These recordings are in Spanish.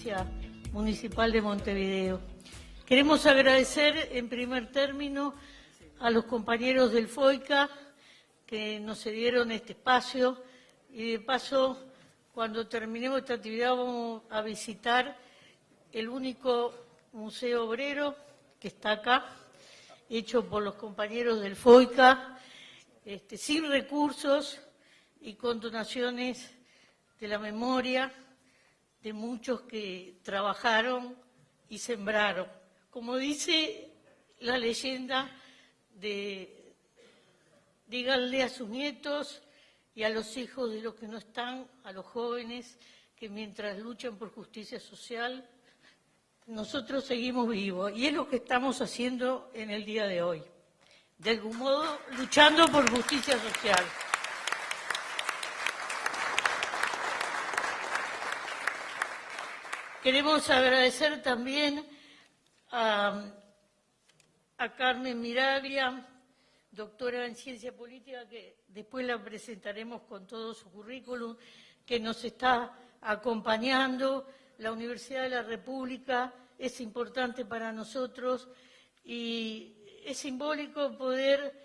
Presidencia Municipal de Montevideo. Queremos agradecer en primer término a los compañeros del FOICA que nos cedieron este espacio y de paso, cuando terminemos esta actividad, vamos a visitar el único museo obrero que está acá, hecho por los compañeros del FOICA, sin recursos y con donaciones de la memoria de muchos que trabajaron y sembraron. Como dice la leyenda, díganle a sus nietos y a los hijos de los que no están, a los jóvenes, que mientras luchan por justicia social, nosotros seguimos vivos. Y es lo que estamos haciendo en el día de hoy. De algún modo, luchando por justicia social. Queremos agradecer también a Carmen Miraglia, doctora en Ciencia Política, que después la presentaremos con todo su currículum, que nos está acompañando. La Universidad de la República es importante para nosotros y es simbólico poder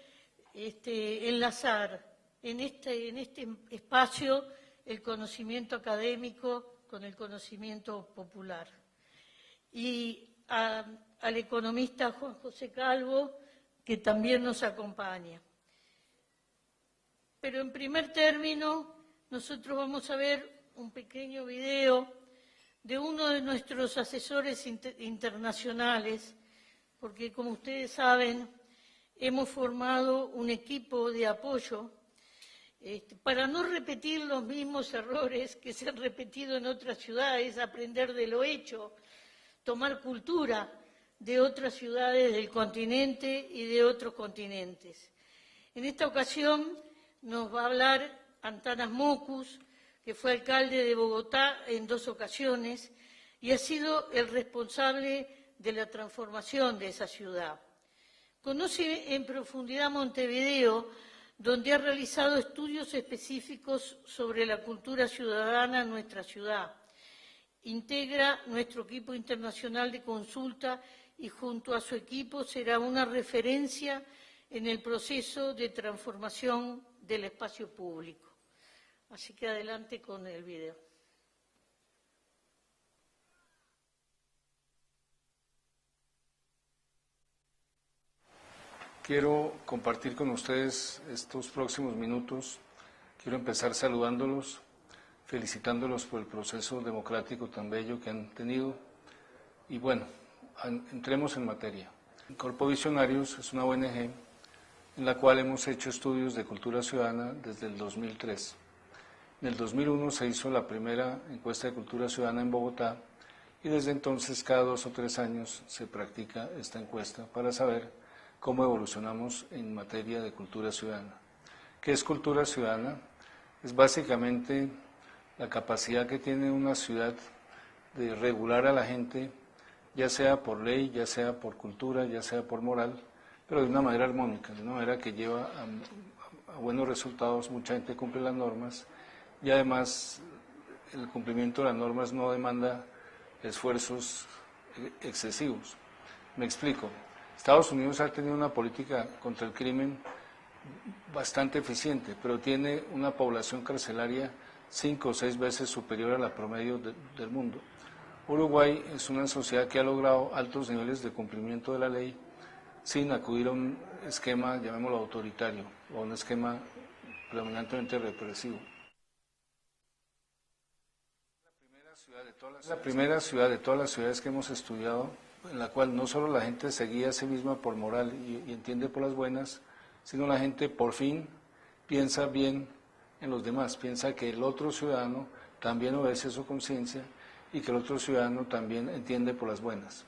enlazar en este espacio el conocimiento académico con el conocimiento popular. Y al economista Juan José Calvo, que también nos acompaña. Pero en primer término, nosotros vamos a ver un pequeño video de uno de nuestros asesores internacionales, porque como ustedes saben, hemos formado un equipo de apoyo para no repetir los mismos errores que se han repetido en otras ciudades, aprender de lo hecho, tomar cultura de otras ciudades del continente y de otros continentes. En esta ocasión nos va a hablar Antanas Mockus, que fue alcalde de Bogotá en 2 ocasiones y ha sido el responsable de la transformación de esa ciudad. Conoce en profundidad Montevideo, donde ha realizado estudios específicos sobre la cultura ciudadana en nuestra ciudad. Integra nuestro equipo internacional de consulta y junto a su equipo será una referencia en el proceso de transformación del espacio público. Así que adelante con el video. Quiero compartir con ustedes estos próximos minutos. Quiero empezar saludándolos, felicitándolos por el proceso democrático tan bello que han tenido. Y bueno, entremos en materia. Corpo Visionarios es una ONG en la cual hemos hecho estudios de cultura ciudadana desde el 2003. En el 2001 se hizo la primera encuesta de cultura ciudadana en Bogotá y desde entonces cada 2 o 3 años se practica esta encuesta para saber cómo evolucionamos en materia de cultura ciudadana. ¿Qué es cultura ciudadana? Es básicamente la capacidad que tiene una ciudad de regular a la gente, ya sea por ley, ya sea por cultura, ya sea por moral, pero de una manera armónica, de una manera que lleva a buenos resultados. Mucha gente cumple las normas y además el cumplimiento de las normas no demanda esfuerzos excesivos. Me explico. Estados Unidos ha tenido una política contra el crimen bastante eficiente, pero tiene una población carcelaria 5 o 6 veces superior a la promedio del mundo. Uruguay es una sociedad que ha logrado altos niveles de cumplimiento de la ley sin acudir a un esquema, llamémoslo autoritario, o a un esquema predominantemente represivo. La primera ciudad de todas las ciudades que hemos estudiado, en la cual no solo la gente se guía a sí misma por moral y entiende por las buenas, sino la gente por fin piensa bien en los demás, piensa que el otro ciudadano también obedece su conciencia y que el otro ciudadano también entiende por las buenas.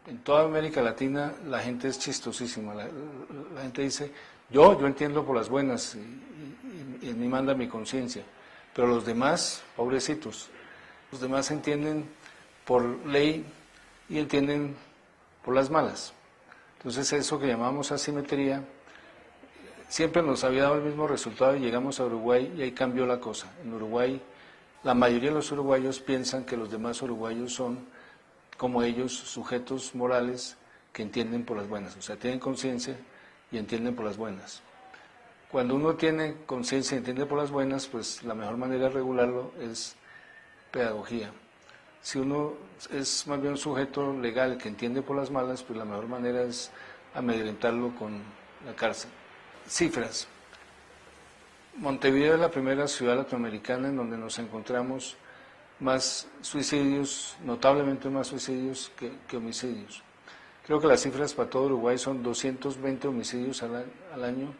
En toda América Latina la gente es chistosísima, la gente dice, yo entiendo por las buenas y en mí manda mi conciencia, pero los demás, pobrecitos, los demás entienden por ley y entienden por las malas. Entonces eso que llamamos asimetría siempre nos había dado el mismo resultado y llegamos a Uruguay y ahí cambió la cosa. En Uruguay La mayoría de los uruguayos piensan que los demás uruguayos son, como ellos, sujetos morales que entienden por las buenas, o sea, tienen conciencia y entienden por las buenas. Cuando uno tiene conciencia y entiende por las buenas, pues la mejor manera de regularlo es pedagogía. Si uno es más bien un sujeto legal que entiende por las malas, pues la mejor manera es amedrentarlo con la cárcel. Cifras. Montevideo es la primera ciudad latinoamericana en donde nos encontramos más suicidios, notablemente más suicidios que homicidios. Creo que las cifras para todo Uruguay son 220 homicidios al año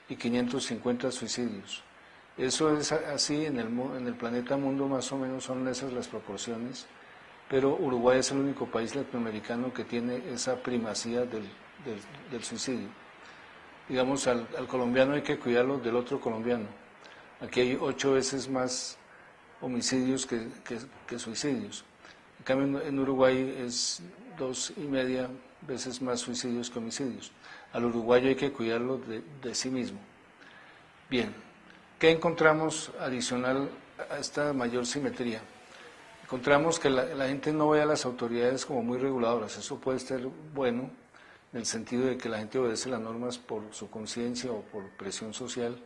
y 550 suicidios. Eso es así en el planeta mundo, más o menos son esas las proporciones, pero Uruguay es el único país latinoamericano que tiene esa primacía del suicidio. Digamos, al colombiano hay que cuidarlo del otro colombiano. Aquí hay 8 veces más homicidios que suicidios. En cambio, en Uruguay es 2,5 veces más suicidios que homicidios. Al uruguayo hay que cuidarlo de sí mismo. Bien, ¿qué encontramos adicional a esta mayor simetría? Encontramos que la gente no ve a las autoridades como muy reguladoras. Eso puede ser bueno en el sentido de que la gente obedece las normas por su conciencia o por presión social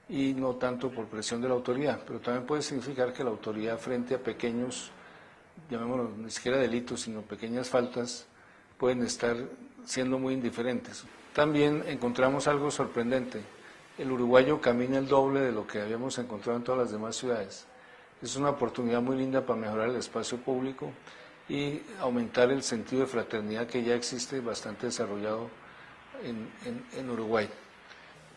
y no tanto por presión de la autoridad, pero también puede significar que la autoridad frente a pequeños, llamémoslo, ni siquiera delitos, sino pequeñas faltas, pueden estar siendo muy indiferentes. También encontramos algo sorprendente. El uruguayo camina el doble de lo que habíamos encontrado en todas las demás ciudades. Es una oportunidad muy linda para mejorar el espacio público y aumentar el sentido de fraternidad que ya existe bastante desarrollado en Uruguay.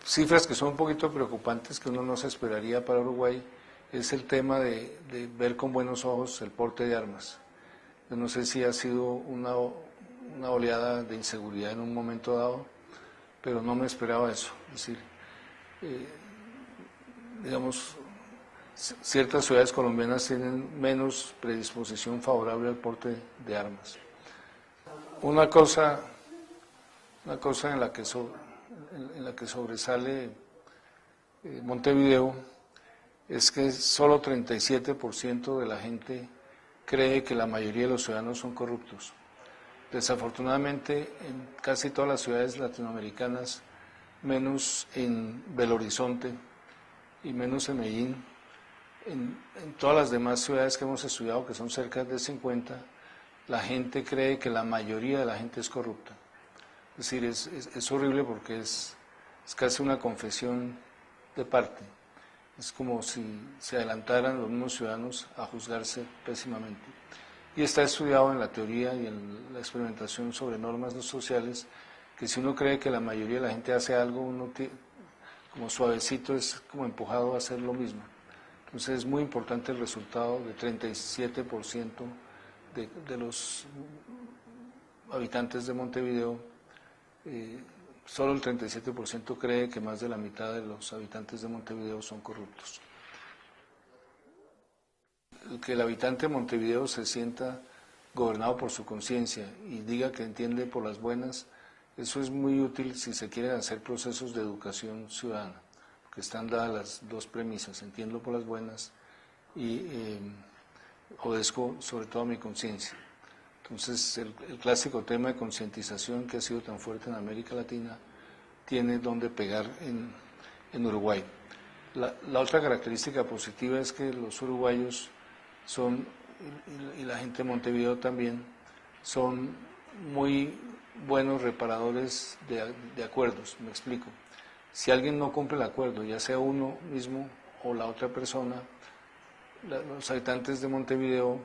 Cifras que son un poquito preocupantes, que uno no se esperaría para Uruguay, es el tema de ver con buenos ojos el porte de armas. Yo no sé si ha sido una oleada de inseguridad en un momento dado, pero no me esperaba eso. Es decir, digamos, ciertas ciudades colombianas tienen menos predisposición favorable al porte de armas. Una cosa en la que sobresale Montevideo es que solo 37% de la gente cree que la mayoría de los ciudadanos son corruptos. Desafortunadamente, en casi todas las ciudades latinoamericanas, menos en Belo Horizonte y menos en Medellín, en todas las demás ciudades que hemos estudiado, que son cerca de 50, la gente cree que la mayoría de la gente es corrupta. Es decir, es horrible porque es casi una confesión de parte. Es como si se adelantaran los mismos ciudadanos a juzgarse pésimamente. Y está estudiado en la teoría y en la experimentación sobre normas sociales, que si uno cree que la mayoría de la gente hace algo, uno como suavecito es como empujado a hacer lo mismo. Entonces es muy importante el resultado de 37% de los habitantes de Montevideo, solo el 37% cree que más de la mitad de los habitantes de Montevideo son corruptos. Que el habitante de Montevideo se sienta gobernado por su conciencia y diga que entiende por las buenas, eso es muy útil si se quieren hacer procesos de educación ciudadana, porque están dadas las dos premisas: entiendo por las buenas y obedezco sobre todo a mi conciencia. Entonces, el clásico tema de concientización que ha sido tan fuerte en América Latina tiene donde pegar en Uruguay. La otra característica positiva es que los uruguayos son, y la gente de Montevideo también, son muy buenos reparadores de acuerdos. Me explico. Si alguien no cumple el acuerdo, ya sea uno mismo o la otra persona, los habitantes de Montevideo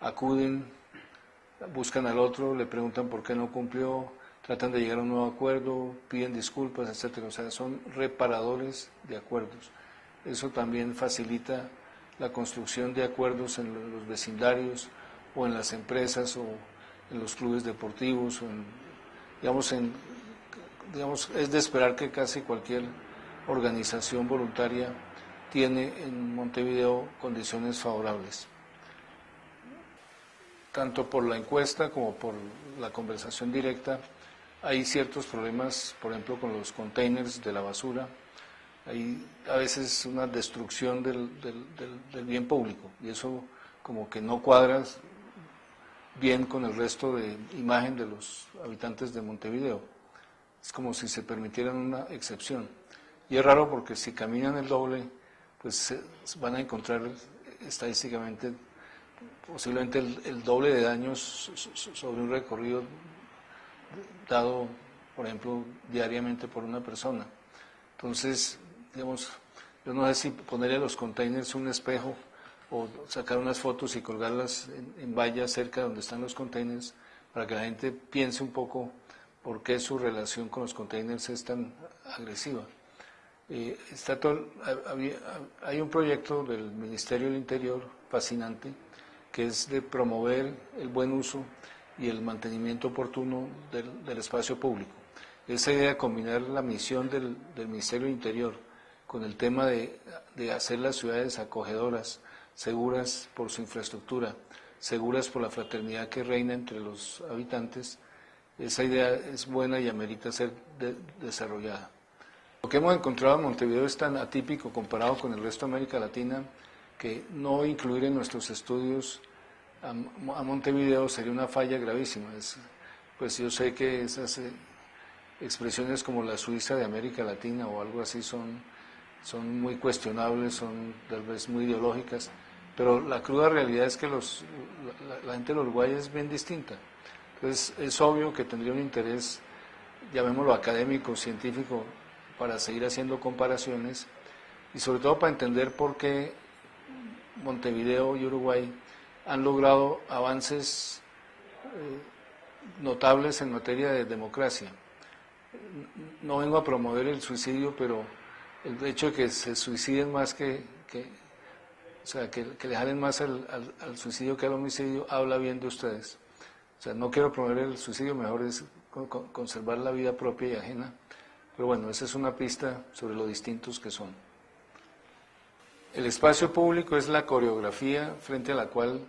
acuden, buscan al otro, le preguntan por qué no cumplió, tratan de llegar a un nuevo acuerdo, piden disculpas, etcétera. O sea, son reparadores de acuerdos. Eso también facilita la construcción de acuerdos en los vecindarios o en las empresas o en los clubes deportivos. O digamos, es de esperar que casi cualquier organización voluntaria tiene en Montevideo condiciones favorables. Tanto por la encuesta como por la conversación directa, hay ciertos problemas, por ejemplo, con los containers de la basura. hay a veces una destrucción del bien público y eso como que no cuadra bien con el resto de imagen de los habitantes de Montevideo. Es como si se permitieran una excepción. Y es raro porque si caminan el doble, pues van a encontrar estadísticamente posiblemente el doble de daños sobre un recorrido dado, por ejemplo, diariamente por una persona. Entonces, digamos, yo no sé si ponerle a los containers un espejo o sacar unas fotos y colgarlas en vallas cerca de donde están los containers para que la gente piense un poco por qué su relación con los containers es tan agresiva. Hay un proyecto del Ministerio del Interior fascinante que es de promover el buen uso y el mantenimiento oportuno del espacio público. Esa idea de combinar la misión del Ministerio del Interior con el tema de hacer las ciudades acogedoras, seguras por su infraestructura, seguras por la fraternidad que reina entre los habitantes, esa idea es buena y amerita ser desarrollada. Lo que hemos encontrado en Montevideo es tan atípico comparado con el resto de América Latina que no incluir en nuestros estudios a Montevideo sería una falla gravísima. Pues yo sé que esas expresiones como la Suiza de América Latina o algo así son muy cuestionables, son tal vez muy ideológicas, pero la cruda realidad es que la gente del Uruguay es bien distinta. Entonces es obvio que tendría un interés, llamémoslo académico, científico, para seguir haciendo comparaciones y sobre todo para entender por qué Montevideo y Uruguay han logrado avances notables en materia de democracia. No vengo a promover el suicidio, pero el hecho de que se suiciden más que le jalen más al suicidio que al homicidio, habla bien de ustedes. O sea, no quiero promover el suicidio, mejor es conservar la vida propia y ajena. Pero bueno, esa es una pista sobre lo distintos que son. El espacio público es la coreografía frente a la cual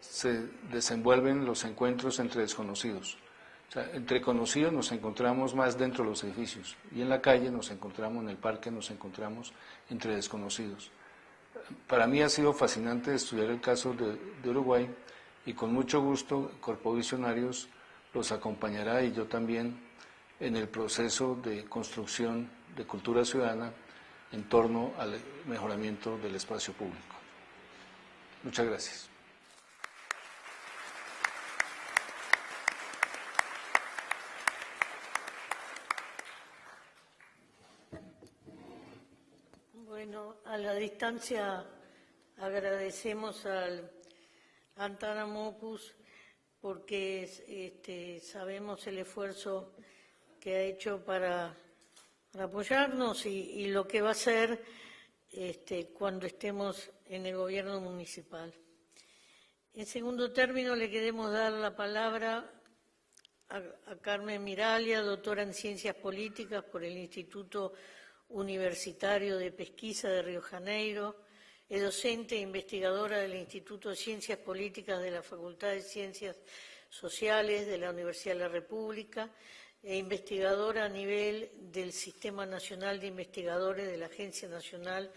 se desenvuelven los encuentros entre desconocidos. O sea, entre conocidos nos encontramos más dentro de los edificios y en la calle nos encontramos, en el parque nos encontramos entre desconocidos. Para mí ha sido fascinante estudiar el caso de Uruguay y con mucho gusto Corpo Visionarios los acompañará y yo también en el proceso de construcción de cultura ciudadana en torno al mejoramiento del espacio público. Muchas gracias. Bueno, a la distancia agradecemos al Antanamopoulos porque sabemos el esfuerzo que ha hecho para apoyarnos y lo que va a hacer cuando estemos en el gobierno municipal. En segundo término, le queremos dar la palabra a Carmen Miralles, doctora en Ciencias Políticas por el Instituto Universitario de Pesquisa de Río Janeiro, es docente e investigadora del Instituto de Ciencias Políticas de la Facultad de Ciencias Sociales de la Universidad de la República e investigadora a nivel del Sistema Nacional de Investigadores de la Agencia Nacional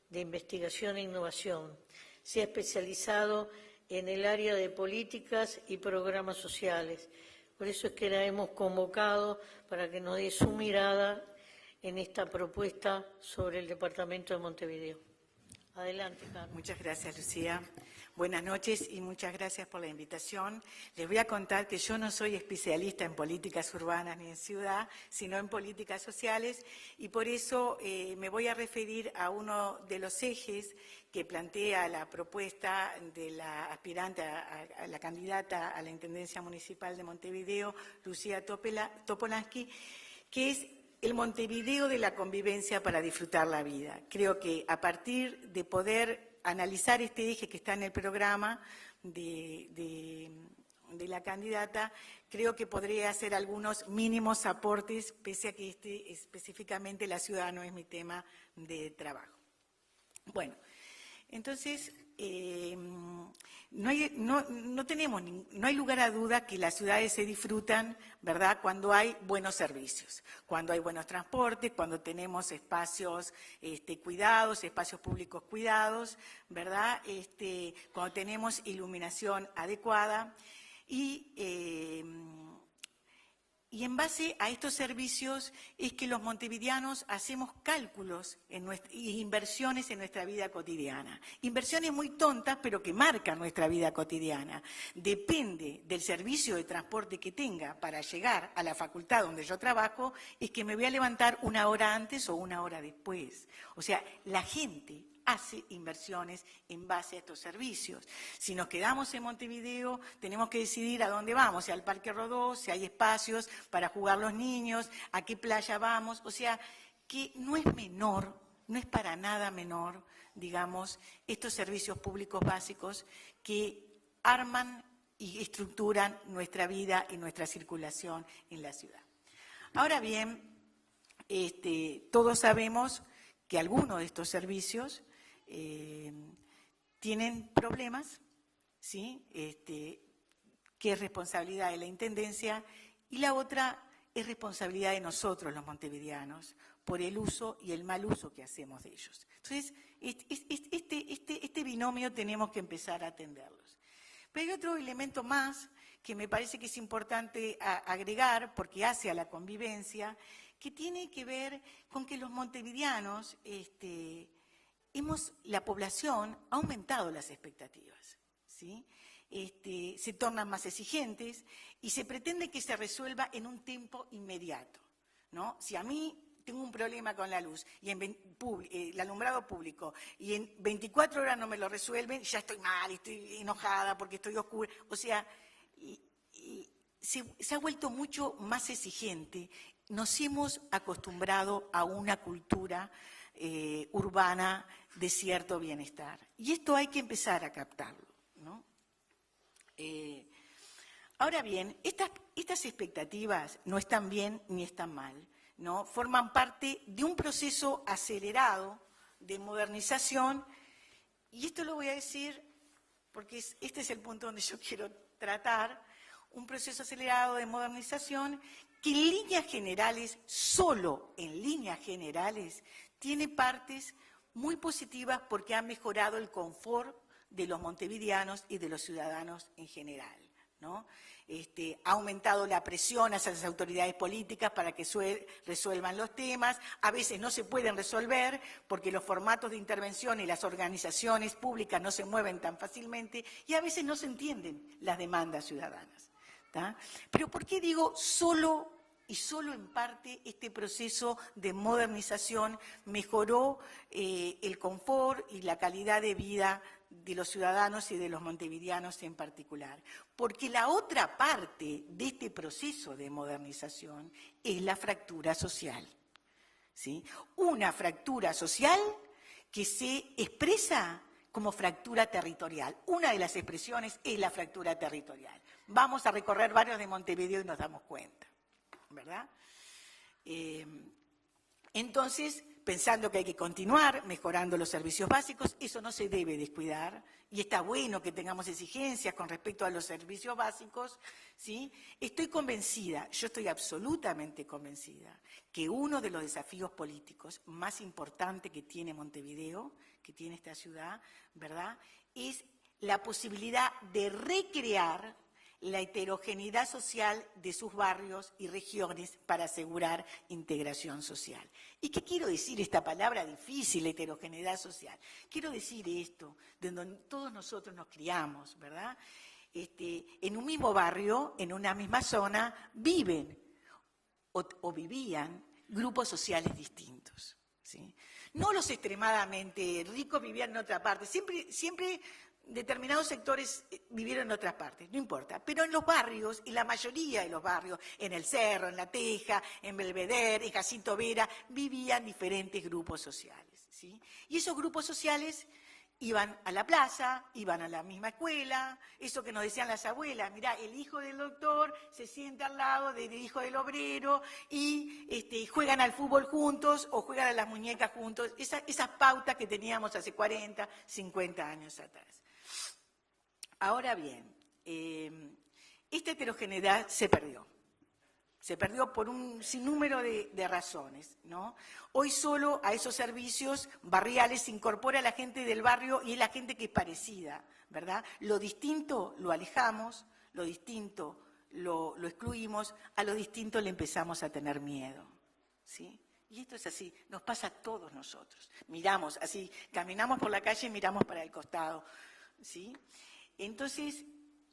de Investigación e Innovación. Se ha especializado en el área de políticas y programas sociales. Por eso es que la hemos convocado para que nos dé su mirada en esta propuesta sobre el departamento de Montevideo. Adelante, Carmen. Muchas gracias, Lucía. Buenas noches y muchas gracias por la invitación. Les voy a contar que yo no soy especialista en políticas urbanas ni en ciudad, sino en políticas sociales y por eso me voy a referir a uno de los ejes que plantea la propuesta de la aspirante a la candidata a la Intendencia Municipal de Montevideo, Lucía Topolansky, que es el Montevideo de la convivencia para disfrutar la vida. Creo que a partir de poder analizar este eje que está en el programa de la candidata, creo que podría hacer algunos mínimos aportes, pese a que específicamente la ciudad no es mi tema de trabajo. Bueno, Entonces, no hay lugar a duda que las ciudades se disfrutan, ¿verdad?, cuando hay buenos servicios, cuando hay buenos transportes, cuando tenemos espacios cuidados, espacios públicos cuidados, ¿verdad?, cuando tenemos iluminación adecuada y en base a estos servicios es que los montevideanos hacemos cálculos y inversiones en nuestra vida cotidiana. Inversiones muy tontas, pero que marcan nuestra vida cotidiana. Depende del servicio de transporte que tenga para llegar a la facultad donde yo trabajo, es que me voy a levantar 1 hora antes o 1 hora después. O sea, la gente hace inversiones en base a estos servicios. Si nos quedamos en Montevideo, tenemos que decidir a dónde vamos, si al Parque Rodó, si hay espacios para jugar los niños, a qué playa vamos. O sea, que no es menor, no es para nada menor, digamos, estos servicios públicos básicos que arman y estructuran nuestra vida y nuestra circulación en la ciudad. Ahora bien, todos sabemos que algunos de estos servicios tienen problemas, ¿sí?, que es responsabilidad de la Intendencia, y la otra es responsabilidad de nosotros, los montevideanos, por el uso y el mal uso que hacemos de ellos. Entonces, este binomio tenemos que empezar a atenderlos. Pero hay otro elemento más que me parece que es importante agregar, porque hace a la convivencia, que tiene que ver con que los montevideanos, la población ha aumentado las expectativas, ¿sí? Se tornan más exigentes y se pretende que se resuelva en un tiempo inmediato, ¿no? Si a mí tengo un problema con la luz y el alumbrado público y en 24 horas no me lo resuelven, ya estoy mal, estoy enojada porque estoy oscura. O sea, se ha vuelto mucho más exigente. Nos hemos acostumbrado a una cultura urbana de cierto bienestar. Y esto hay que empezar a captarlo, ¿no? Ahora bien, estas expectativas no están bien ni están mal, ¿no? Forman parte de un proceso acelerado de modernización, y esto lo voy a decir porque este es el punto donde yo quiero tratar, un proceso acelerado de modernización que en líneas generales, solo en líneas generales, tiene partes muy positivas porque ha mejorado el confort de los montevideanos y de los ciudadanos en general, ¿no? Ha aumentado la presión hacia las autoridades políticas para que resuelvan los temas. A veces no se pueden resolver porque los formatos de intervención y las organizaciones públicas no se mueven tan fácilmente y a veces no se entienden las demandas ciudadanas, ¿tá? Pero ¿por qué digo solo en parte este proceso de modernización mejoró el confort y la calidad de vida de los ciudadanos y de los montevideanos en particular? Porque la otra parte de este proceso de modernización es la fractura social, ¿sí? Una fractura social que se expresa como fractura territorial. Una de las expresiones es la fractura territorial. Vamos a recorrer barrios de Montevideo y nos damos cuenta, ¿verdad? Entonces, pensando que hay que continuar mejorando los servicios básicos, eso no se debe descuidar, y está bueno que tengamos exigencias con respecto a los servicios básicos, ¿sí? Estoy convencida, yo estoy absolutamente convencida, que uno de los desafíos políticos más importantes que tiene Montevideo, que tiene esta ciudad, ¿verdad?, es la posibilidad de recrear la heterogeneidad social de sus barrios y regiones para asegurar integración social. ¿Y qué quiero decir esta palabra difícil, heterogeneidad social? Quiero decir esto, de donde todos nosotros nos criamos, ¿verdad? En un mismo barrio, en una misma zona, viven o vivían grupos sociales distintos, ¿sí? No los extremadamente ricos vivían en otra parte, siempre determinados sectores vivieron en otras partes, no importa, pero en los barrios, y la mayoría de los barrios, en El Cerro, en La Teja, en Belvedere, en Jacinto Vera, vivían diferentes grupos sociales, ¿sí? Y esos grupos sociales iban a la plaza, iban a la misma escuela, eso que nos decían las abuelas, mirá, el hijo del doctor se sienta al lado del hijo del obrero y juegan al fútbol juntos o juegan a las muñecas juntos, esas pautas que teníamos hace 40, 50 años atrás. Ahora bien, esta heterogeneidad se perdió. Se perdió por un sinnúmero de razones, ¿no? Hoy solo a esos servicios barriales se incorpora la gente del barrio y es la gente que es parecida, ¿verdad? Lo distinto lo alejamos, lo distinto lo excluimos, a lo distinto le empezamos a tener miedo, ¿sí? Y esto es así, nos pasa a todos nosotros. Miramos así, caminamos por la calle y miramos para el costado, ¿sí? Entonces,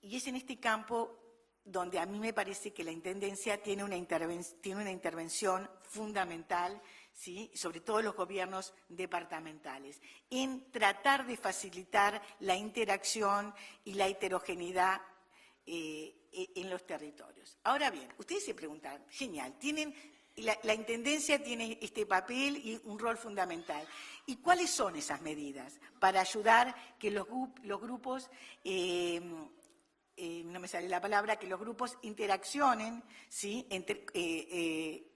y es en este campo donde a mí me parece que la Intendencia tiene una intervención fundamental, ¿sí? Sobre todo los gobiernos departamentales, en tratar de facilitar la interacción y la heterogeneidad en los territorios. Ahora bien, ustedes se preguntan, genial, la Intendencia tiene este papel y un rol fundamental. ¿Y cuáles son esas medidas para ayudar que los grupos no me sale la palabra, que los grupos interaccionen, ¿sí?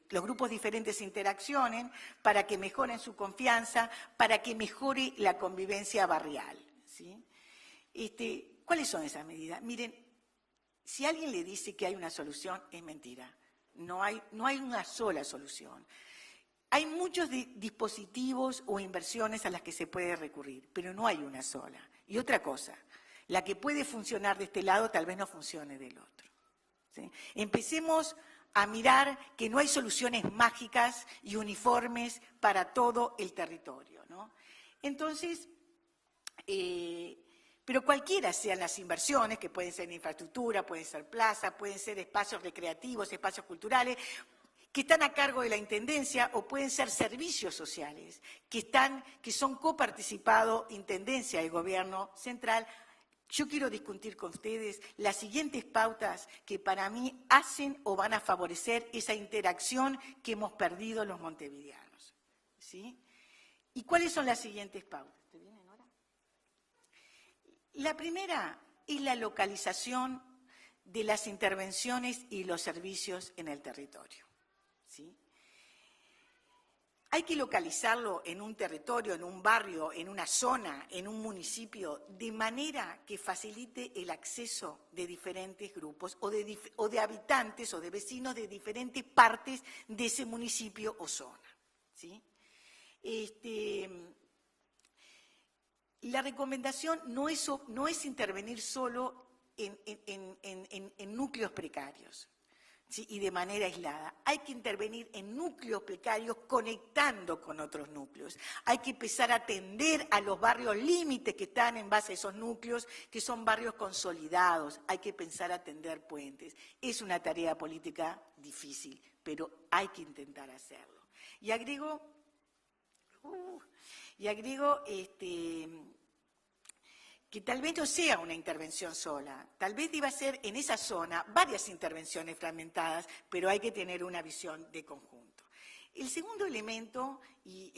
Los grupos diferentes interaccionen para que mejoren su confianza, para que mejore la convivencia barrial, ¿sí? ¿Cuáles son esas medidas? Miren, si alguien le dice que hay una solución, es mentira. No hay una sola solución. Hay muchos dispositivos o inversiones a las que se puede recurrir, pero no hay una sola. Y otra cosa, la que puede funcionar de este lado tal vez no funcione del otro, ¿sí? Empecemos a mirar que no hay soluciones mágicas y uniformes para todo el territorio, ¿no? Entonces, pero cualquiera sean las inversiones, que pueden ser en infraestructura, pueden ser plazas, pueden ser espacios recreativos, espacios culturales, que están a cargo de la Intendencia, o pueden ser servicios sociales, que son coparticipados Intendencia y Gobierno Central. Yo quiero discutir con ustedes las siguientes pautas que para mí hacen o van a favorecer esa interacción que hemos perdido los montevideanos, ¿sí? ¿Y cuáles son las siguientes pautas? ¿Te vienen ahora? La primera es la localización de las intervenciones y los servicios en el territorio, ¿sí? Hay que localizarlo en un territorio, en un barrio, en una zona, en un municipio, de manera que facilite el acceso de diferentes grupos o de habitantes o de vecinos de diferentes partes de ese municipio o zona, ¿sí? La recomendación no es intervenir solo en núcleos precarios, ¿sí? Y de manera aislada. Hay que intervenir en núcleos precarios conectando con otros núcleos. Hay que empezar a atender a los barrios límites que están en base a esos núcleos, que son barrios consolidados. Hay que pensar a atender puentes. Es una tarea política difícil, pero hay que intentar hacerlo. Y agrego que tal vez no sea una intervención sola, tal vez deba ser en esa zona varias intervenciones fragmentadas, pero hay que tener una visión de conjunto. El segundo elemento, y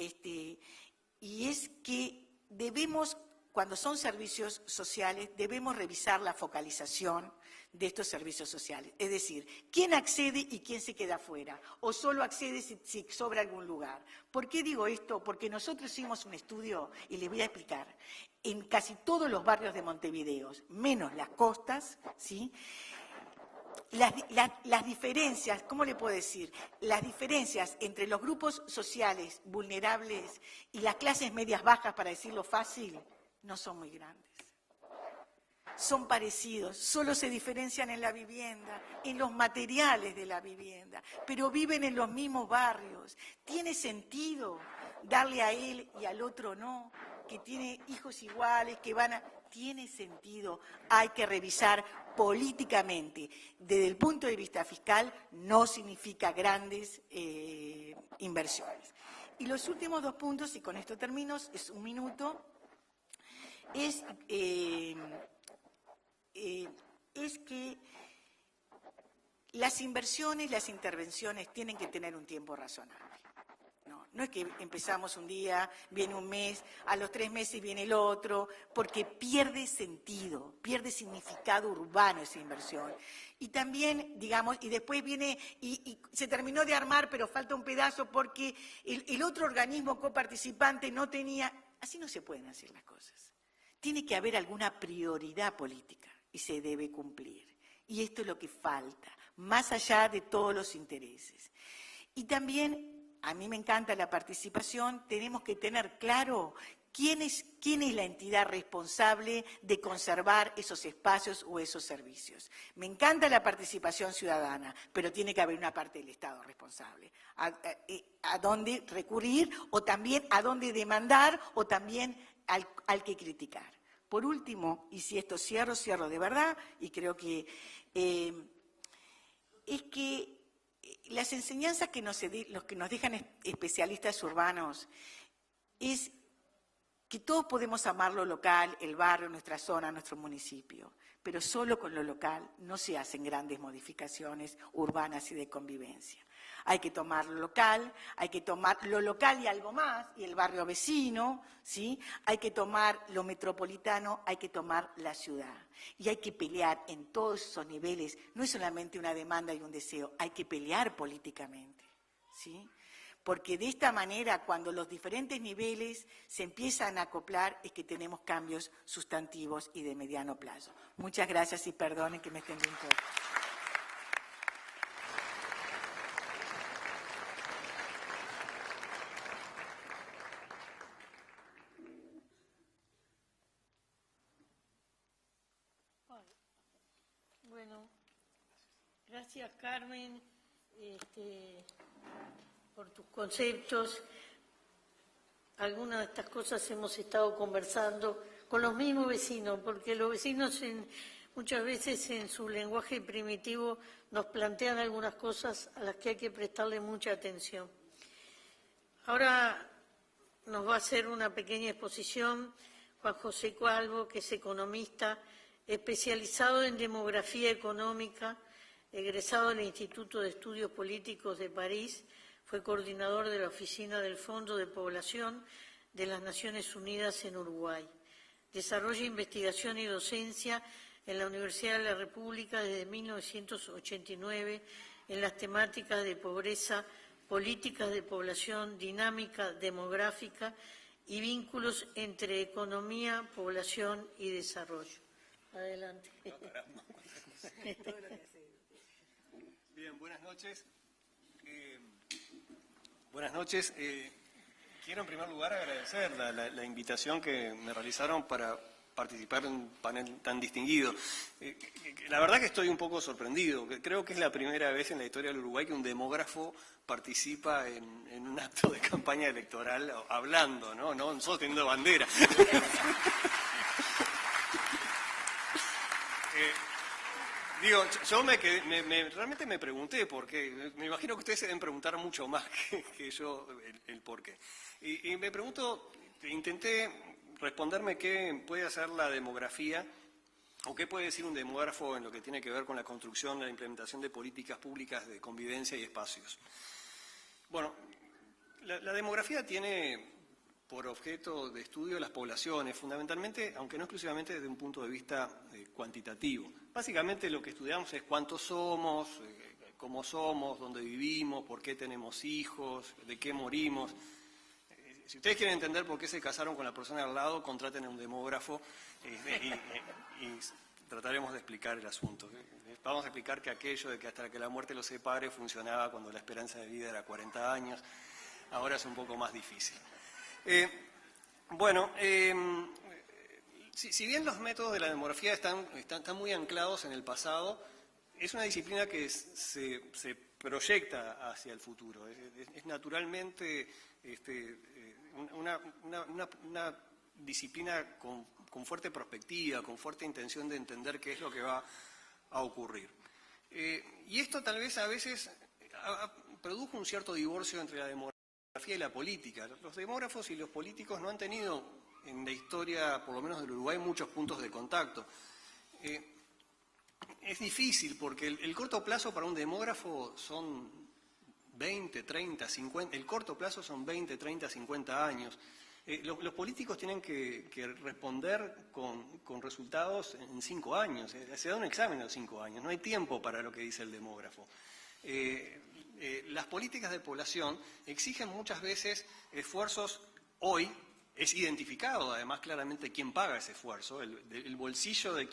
es que debemos, cuando son servicios sociales, debemos revisar la focalización de estos servicios sociales. Es decir, quién accede y quién se queda fuera, o solo accede si sobra algún lugar. ¿Por qué digo esto? Porque nosotros hicimos un estudio, y les voy a explicar, en casi todos los barrios de Montevideo, menos las costas, ¿sí? Las diferencias, ¿cómo le puedo decir? Las diferencias entre los grupos sociales vulnerables y las clases medias bajas, para decirlo fácil, no son muy grandes. Son parecidos, solo se diferencian en la vivienda, en los materiales de la vivienda, pero viven en los mismos barrios. ¿Tiene sentido darle a él y al otro no? Que tiene hijos iguales, que van a... Tiene sentido, hay que revisar políticamente. Desde el punto de vista fiscal no significa grandes inversiones. Y los últimos dos puntos, y con esto termino, es un minuto, es que las inversiones, las intervenciones tienen que tener un tiempo razonable, ¿no? No es que empezamos un día, viene un mes, a los 3 meses viene el otro, porque pierde sentido, pierde significado urbano esa inversión. Y también, digamos, y después viene, y se terminó de armar, pero falta un pedazo porque el otro organismo coparticipante no tenía. Así no se pueden hacer las cosas. Tiene que haber alguna prioridad política y se debe cumplir. Y esto es lo que falta, más allá de todos los intereses. Y también, a mí me encanta la participación, tenemos que tener claro quién es la entidad responsable de conservar esos espacios o esos servicios. Me encanta la participación ciudadana, pero tiene que haber una parte del Estado responsable. A dónde recurrir o también a dónde demandar o también al que criticar. Por último, y si esto cierro de verdad, y creo que es que las enseñanzas que nos dejan especialistas urbanos es que todos podemos amar lo local, el barrio, nuestra zona, nuestro municipio, pero solo con lo local no se hacen grandes modificaciones urbanas y de convivencia. Hay que tomar lo local y algo más, y el barrio vecino, ¿sí? Hay que tomar lo metropolitano, hay que tomar la ciudad. Y hay que pelear en todos esos niveles, no es solamente una demanda y un deseo, hay que pelear políticamente, ¿sí? Porque de esta manera, cuando los diferentes niveles se empiezan a acoplar, es que tenemos cambios sustantivos y de mediano plazo. Muchas gracias y perdonen que me extendí un poco. Bueno, gracias Carmen por tus conceptos. Algunas de estas cosas hemos estado conversando con los mismos vecinos, porque los vecinos muchas veces en su lenguaje primitivo nos plantean algunas cosas a las que hay que prestarle mucha atención. Ahora nos va a hacer una pequeña exposición Juan José Calvo, que es economista, especializado en demografía económica, egresado del Instituto de Estudios Políticos de París, fue coordinador de la Oficina del Fondo de Población de las Naciones Unidas en Uruguay. Desarrolla investigación y docencia en la Universidad de la República desde 1989 en las temáticas de pobreza, políticas de población, dinámica demográfica y vínculos entre economía, población y desarrollo. Adelante. Bien, buenas noches. Buenas noches. Quiero en primer lugar agradecer la invitación que me realizaron para participar en un panel tan distinguido. La verdad que estoy un poco sorprendido. Creo que es la primera vez en la historia del Uruguay que un demógrafo participa en un acto de campaña electoral hablando, no sosteniendo bandera. Digo, yo realmente me pregunté por qué. Me imagino que ustedes se deben preguntar mucho más que yo el por qué. Y me pregunto, intenté responderme qué puede hacer la demografía o qué puede decir un demógrafo en lo que tiene que ver con la construcción, la implementación de políticas públicas de convivencia y espacios. Bueno, la demografía tiene por objeto de estudio las poblaciones, fundamentalmente, aunque no exclusivamente desde un punto de vista cuantitativo. Básicamente lo que estudiamos es cuántos somos, cómo somos, dónde vivimos, por qué tenemos hijos, de qué morimos. Si ustedes quieren entender por qué se casaron con la persona al lado, contraten a un demógrafo y trataremos de explicar el asunto. Vamos a explicar que aquello de que hasta que la muerte los separe funcionaba cuando la esperanza de vida era 40 años, ahora es un poco más difícil. Si bien los métodos de la demografía están muy anclados en el pasado, es una disciplina que se proyecta hacia el futuro. Es naturalmente una disciplina con fuerte perspectiva, con fuerte intención de entender qué es lo que va a ocurrir. Y esto tal vez a veces produjo un cierto divorcio entre la demografía y la política. Los demógrafos y los políticos no han tenido en la historia, por lo menos del Uruguay, muchos puntos de contacto. Es difícil porque el corto plazo para un demógrafo son 20, 30, 50, el corto plazo son 20, 30, 50 años. Los políticos tienen que responder con resultados en 5 años. Se da un examen a los 5 años, no hay tiempo para lo que dice el demógrafo. Las políticas de población exigen muchas veces esfuerzos hoy. Es identificado además claramente quién paga ese esfuerzo, el bolsillo de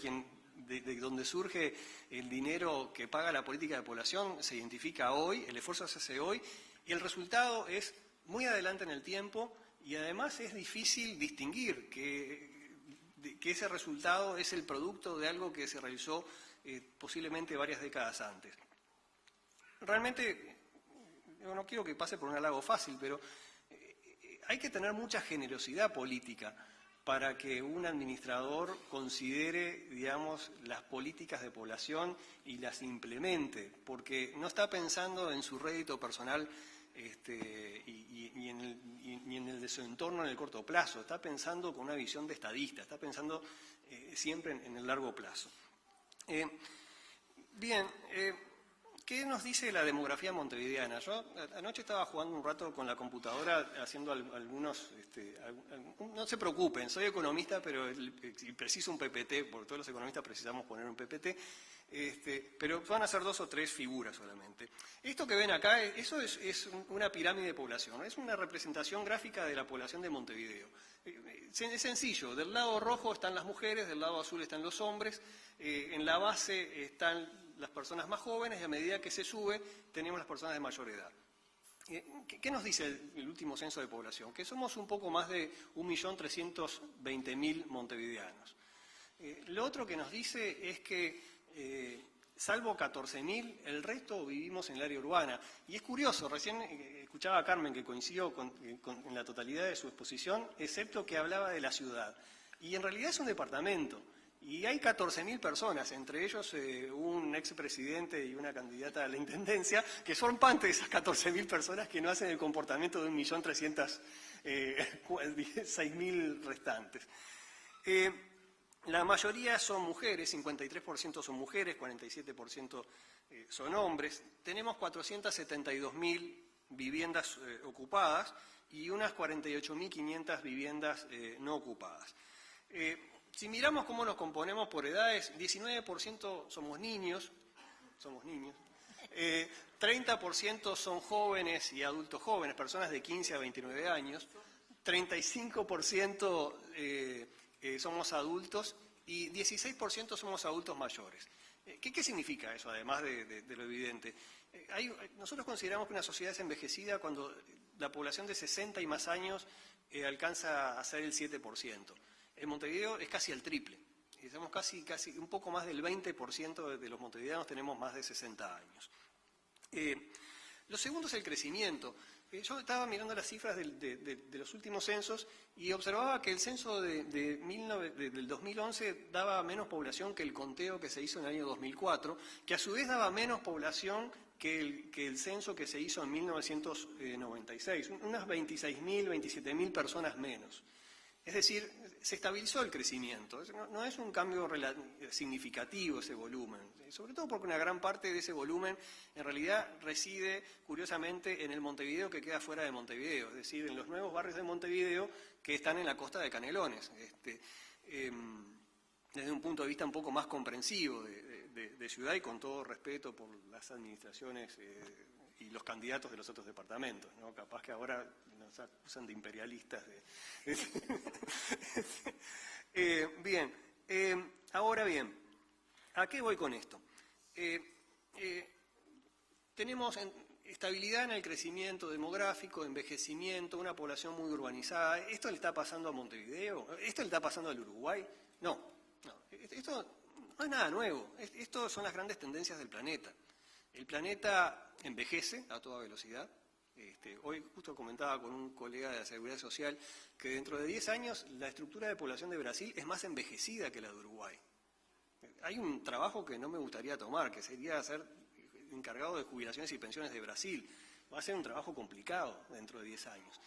donde surge el dinero que paga la política de población se identifica hoy, el esfuerzo se hace hoy y el resultado es muy adelante en el tiempo y además es difícil distinguir que ese resultado es el producto de algo que se realizó posiblemente varias décadas antes. Realmente, yo no quiero que pase por un halago fácil, pero hay que tener mucha generosidad política para que un administrador considere, digamos, las políticas de población y las implemente, porque no está pensando en su rédito personal y en el de su entorno en el corto plazo, está pensando con una visión de estadista, está pensando siempre en el largo plazo. ¿Qué nos dice la demografía montevideana? Yo anoche estaba jugando un rato con la computadora haciendo algunos... no se preocupen, soy economista, pero preciso un PPT, porque todos los economistas precisamos poner un PPT, pero van a ser 2 o 3 figuras solamente. Esto que ven acá, eso es una pirámide de población, es una representación gráfica de la población de Montevideo. Es sencillo, del lado rojo están las mujeres, del lado azul están los hombres, en la base están las personas más jóvenes y a medida que se sube tenemos las personas de mayor edad. ¿Qué nos dice el último censo de población? Que somos un poco más de 1.320.000 montevideanos. Lo otro que nos dice es que, salvo 14.000, el resto vivimos en el área urbana. Y es curioso, recién escuchaba a Carmen que coincidió en la totalidad de su exposición, excepto que hablaba de la ciudad. Y en realidad es un departamento. Y hay 14.000 personas, entre ellos un expresidente y una candidata a la intendencia, que son parte de esas 14.000 personas que no hacen el comportamiento de 1.306.000 restantes. La mayoría son mujeres, 53% son mujeres, 47% son hombres. Tenemos 472.000 viviendas ocupadas y unas 48.500 viviendas no ocupadas. Si miramos cómo nos componemos por edades, 19% somos niños, 30% son jóvenes y adultos jóvenes, personas de 15 a 29 años, 35% somos adultos y 16% somos adultos mayores. ¿Qué significa eso, además de lo evidente? Nosotros consideramos que una sociedad es envejecida cuando la población de 60 y más años alcanza a ser el 7%. En Montevideo es casi el triple. Somos casi un poco más del 20% de los montevideanos tenemos más de 60 años. Lo segundo es el crecimiento. Yo estaba mirando las cifras de los últimos censos y observaba que el censo del 2011 daba menos población que el conteo que se hizo en el año 2004, que a su vez daba menos población que el censo que se hizo en 1996, unas 26.000, 27.000 personas menos. Es decir, se estabilizó el crecimiento, no es un cambio significativo ese volumen, sobre todo porque una gran parte de ese volumen en realidad reside, curiosamente, en el Montevideo que queda fuera de Montevideo, es decir, en los nuevos barrios de Montevideo que están en la costa de Canelones, desde un punto de vista un poco más comprensivo de ciudad y con todo respeto por las administraciones y los candidatos de los otros departamentos, ¿no? Capaz que ahora nos acusan de imperialistas. Ahora bien, ¿a qué voy con esto? Tenemos estabilidad en el crecimiento demográfico, envejecimiento, una población muy urbanizada. ¿Esto le está pasando a Montevideo? ¿Esto le está pasando al Uruguay? No. Esto no es nada nuevo. Esto son las grandes tendencias del planeta. El planeta envejece a toda velocidad. Hoy justo comentaba con un colega de la Seguridad Social que dentro de 10 años la estructura de población de Brasil es más envejecida que la de Uruguay. Hay un trabajo que no me gustaría tomar, que sería ser encargado de jubilaciones y pensiones de Brasil. Va a ser un trabajo complicado dentro de 10 años.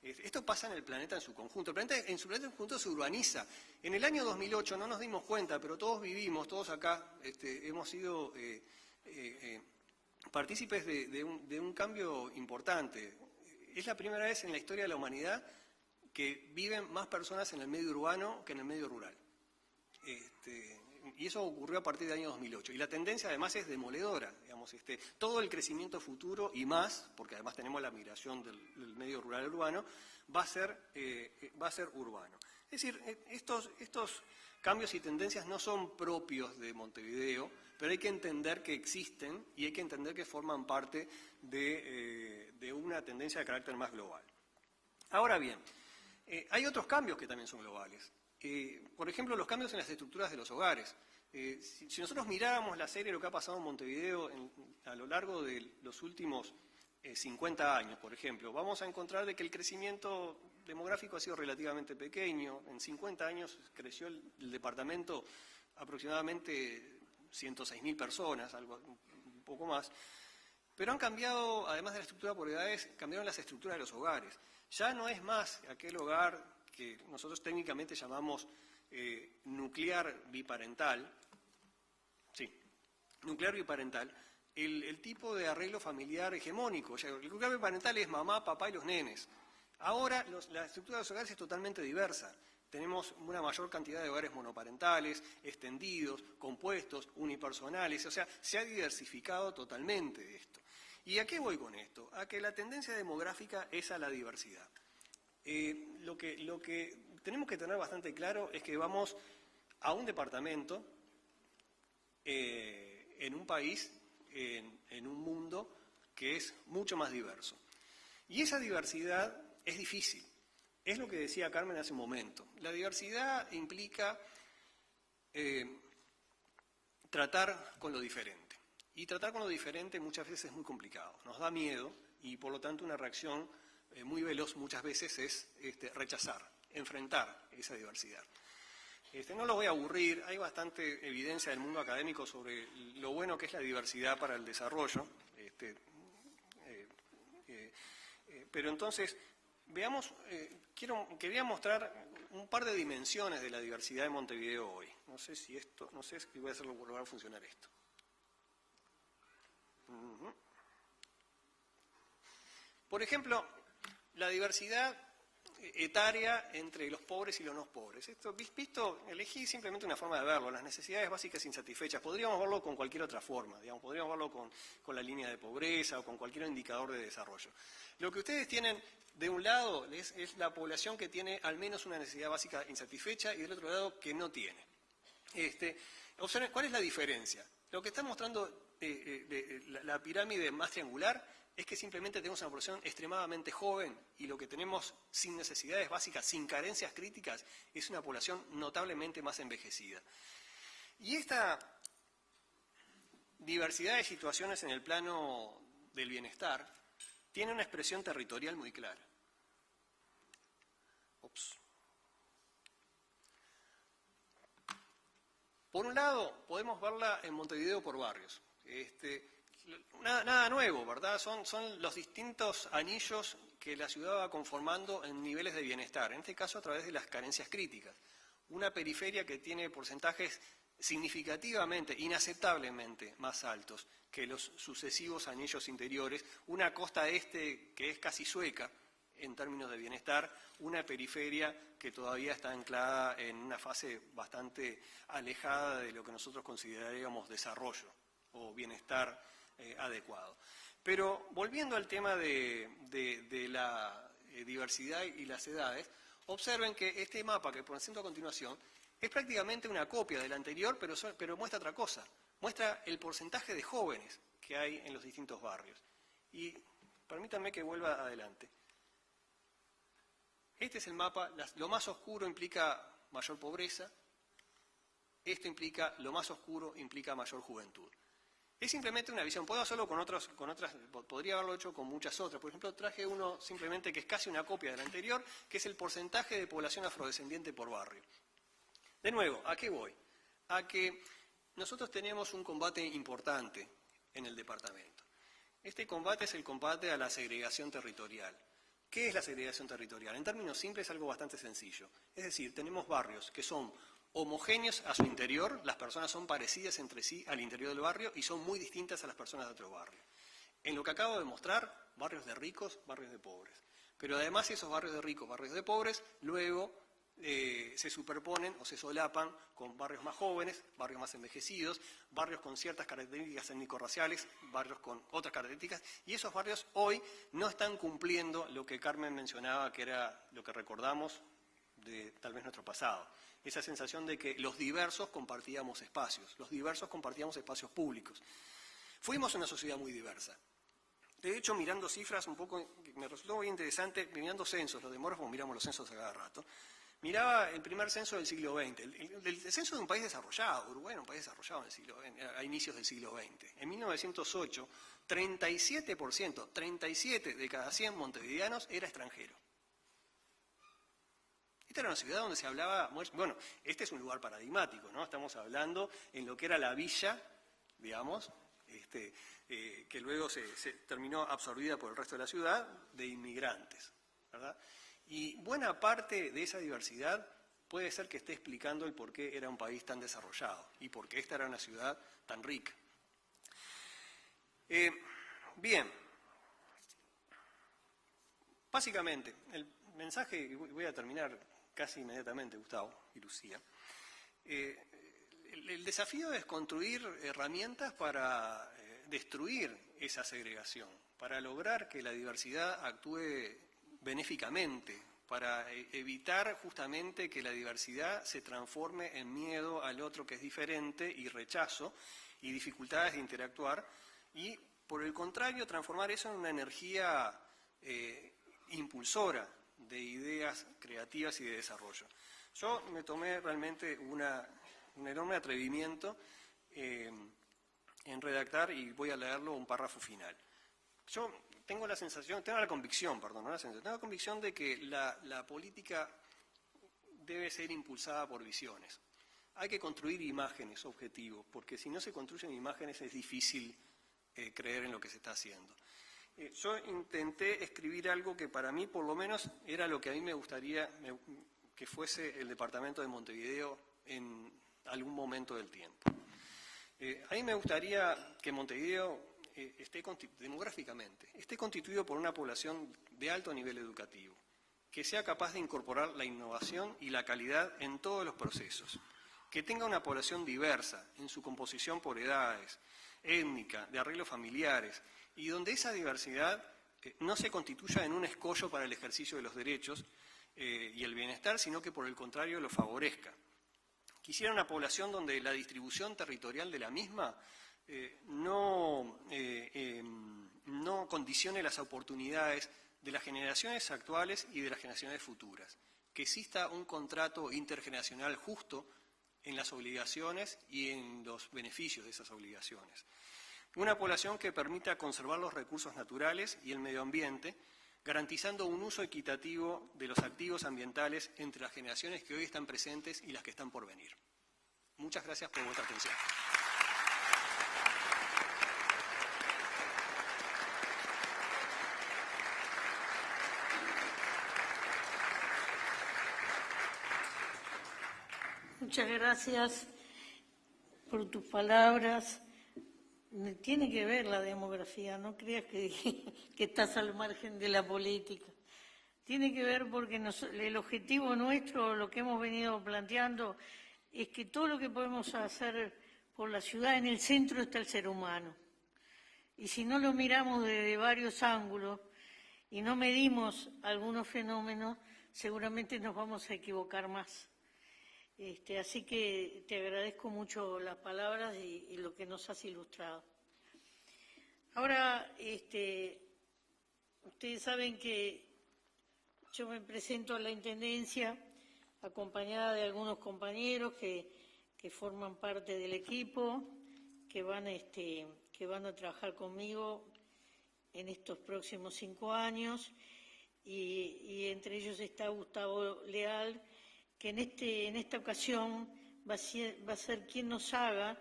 Esto pasa en el planeta en su conjunto. El planeta en su conjunto se urbaniza. En el año 2008 no nos dimos cuenta, pero todos vivimos, todos acá hemos sido partícipes de un cambio importante. Es la primera vez en la historia de la humanidad que viven más personas en el medio urbano que en el medio rural. Y eso ocurrió a partir del año 2008. Y la tendencia además es demoledora. Digamos, todo el crecimiento futuro y más, porque además tenemos la migración del medio rural al urbano, va a ser urbano. Es decir, estos cambios y tendencias no son propios de Montevideo, pero hay que entender que existen y hay que entender que forman parte de una tendencia de carácter más global. Ahora bien, hay otros cambios que también son globales. Por ejemplo, los cambios en las estructuras de los hogares. Si nosotros miráramos la serie de lo que ha pasado en Montevideo a lo largo de los últimos 50 años, por ejemplo, vamos a encontrar de que el crecimiento demográfico ha sido relativamente pequeño. En 50 años creció el departamento aproximadamente 106.000 personas, algo un poco más. Pero han cambiado, además de la estructura por edades, cambiaron las estructuras de los hogares. Ya no es más aquel hogar que nosotros técnicamente llamamos nuclear biparental, sí, nuclear biparental, el tipo de arreglo familiar hegemónico. O sea, el nuclear biparental es mamá, papá y los nenes. Ahora la estructura de los hogares es totalmente diversa. Tenemos una mayor cantidad de hogares monoparentales, extendidos, compuestos, unipersonales, o sea, se ha diversificado totalmente esto. ¿Y a qué voy con esto? A que la tendencia demográfica es a la diversidad. Lo que tenemos que tener bastante claro es que vamos a un departamento en un país, en un mundo que es mucho más diverso. Y esa diversidad es difícil. Es lo que decía Carmen hace un momento. La diversidad implica tratar con lo diferente. Y tratar con lo diferente muchas veces es muy complicado. Nos da miedo y por lo tanto una reacción muy veloz muchas veces es rechazar, enfrentar esa diversidad. No lo voy a aburrir, hay bastante evidencia del mundo académico sobre lo bueno que es la diversidad para el desarrollo. Pero entonces, veamos, quería mostrar un par de dimensiones de la diversidad de Montevideo hoy. No sé si voy a hacerlo por lograr funcionar esto. Por ejemplo, la diversidad etaria entre los pobres y los no pobres. Esto, elegí simplemente una forma de verlo, las necesidades básicas insatisfechas. Podríamos verlo con cualquier otra forma, digamos, podríamos verlo con la línea de pobreza o con cualquier indicador de desarrollo. Lo que ustedes tienen de un lado es la población que tiene al menos una necesidad básica insatisfecha y del otro lado que no tiene. Observen, ¿cuál es la diferencia? Lo que está mostrando la pirámide más triangular es que simplemente tenemos una población extremadamente joven y lo que tenemos sin necesidades básicas, sin carencias críticas, es una población notablemente más envejecida. Y esta diversidad de situaciones en el plano del bienestar tiene una expresión territorial muy clara. Por un lado, podemos verla en Montevideo por barrios. Nada nuevo, ¿verdad? Son los distintos anillos que la ciudad va conformando en niveles de bienestar, en este caso a través de las carencias críticas. Una periferia que tiene porcentajes significativamente, inaceptablemente más altos que los sucesivos anillos interiores, una costa este que es casi sueca en términos de bienestar, una periferia que todavía está anclada en una fase bastante alejada de lo que nosotros consideraríamos desarrollo o bienestar adecuado. Pero volviendo al tema de la diversidad y las edades, observen que este mapa que presento a continuación es prácticamente una copia del anterior, pero muestra otra cosa. Muestra el porcentaje de jóvenes que hay en los distintos barrios. Y permítanme que vuelva adelante. Este es el mapa. Lo más oscuro implica mayor pobreza. Esto implica, lo más oscuro implica mayor juventud. Es simplemente una visión. Puedo hacerlo con otras, podría haberlo hecho con muchas otras. Por ejemplo, traje uno simplemente que es casi una copia del anterior, que es el porcentaje de población afrodescendiente por barrio. De nuevo, ¿a qué voy? A que nosotros tenemos un combate importante en el departamento. Este combate es el combate a la segregación territorial. ¿Qué es la segregación territorial? En términos simples es algo bastante sencillo. Es decir, tenemos barrios que son homogéneos a su interior, las personas son parecidas entre sí al interior del barrio y son muy distintas a las personas de otro barrio. En lo que acabo de mostrar, barrios de ricos, barrios de pobres. Pero además esos barrios de ricos, barrios de pobres, luego se superponen o se solapan con barrios más jóvenes, barrios más envejecidos, barrios con ciertas características étnico-raciales, barrios con otras características, y esos barrios hoy no están cumpliendo lo que Carmen mencionaba, que era lo que recordamos de tal vez nuestro pasado. Esa sensación de que los diversos compartíamos espacios, los diversos compartíamos espacios públicos. Fuimos una sociedad muy diversa. De hecho, mirando cifras un poco, me resultó muy interesante, mirando censos, los demógrafos miramos los censos a cada rato, miraba el primer censo del siglo XX, el censo de un país desarrollado, Uruguay era un país desarrollado a inicios del siglo XX. En 1908, 37%, 37 de cada 100 montevideanos era extranjero. Esta era una ciudad donde se hablaba, bueno, este es un lugar paradigmático, ¿no? Estamos hablando en lo que era la villa, digamos, que luego se terminó absorbida por el resto de la ciudad, de inmigrantes, ¿verdad? Y buena parte de esa diversidad puede ser que esté explicando el por qué era un país tan desarrollado y por qué esta era una ciudad tan rica. Bien, básicamente, el mensaje, y voy a terminar casi inmediatamente, Gustavo y Lucía, el desafío es construir herramientas para destruir esa segregación, para lograr que la diversidad actúe benéficamente, para evitar justamente que la diversidad se transforme en miedo al otro que es diferente y rechazo y dificultades de interactuar y, por el contrario, transformar eso en una energía impulsora de ideas creativas y de desarrollo. Yo me tomé realmente un enorme atrevimiento en redactar, y voy a leerlo, un párrafo final. Yo tengo la convicción de que la política debe ser impulsada por visiones. Hay que construir imágenes, objetivos, porque si no se construyen imágenes es difícil creer en lo que se está haciendo. Yo intenté escribir algo que para mí, por lo menos, era lo que a mí me gustaría que fuese el departamento de Montevideo en algún momento del tiempo. A mí me gustaría que Montevideo demográficamente esté constituido por una población de alto nivel educativo, que sea capaz de incorporar la innovación y la calidad en todos los procesos, que tenga una población diversa en su composición por edades, étnica, de arreglos familiares, y donde esa diversidad no se constituya en un escollo para el ejercicio de los derechos y el bienestar, sino que por el contrario lo favorezca. Quisiera una población donde la distribución territorial de la misma no condicione las oportunidades de las generaciones actuales y de las generaciones futuras, que exista un contrato intergeneracional justo en las obligaciones y en los beneficios de esas obligaciones. Una población que permita conservar los recursos naturales y el medio ambiente, garantizando un uso equitativo de los activos ambientales entre las generaciones que hoy están presentes y las que están por venir. Muchas gracias por vuestra atención. Muchas gracias por tus palabras. Tiene que ver la demografía, no creas que estás al margen de la política. Tiene que ver porque el objetivo nuestro, lo que hemos venido planteando, es que todo lo que podemos hacer por la ciudad, en el centro está el ser humano. Y si no lo miramos desde varios ángulos y no medimos algunos fenómenos, seguramente nos vamos a equivocar más. Así que te agradezco mucho las palabras y lo que nos has ilustrado. Ahora, ustedes saben que yo me presento a la Intendencia acompañada de algunos compañeros que forman parte del equipo, que van a trabajar conmigo en estos próximos 5 años, y entre ellos está Gustavo Leal, que en esta ocasión va a ser quien nos haga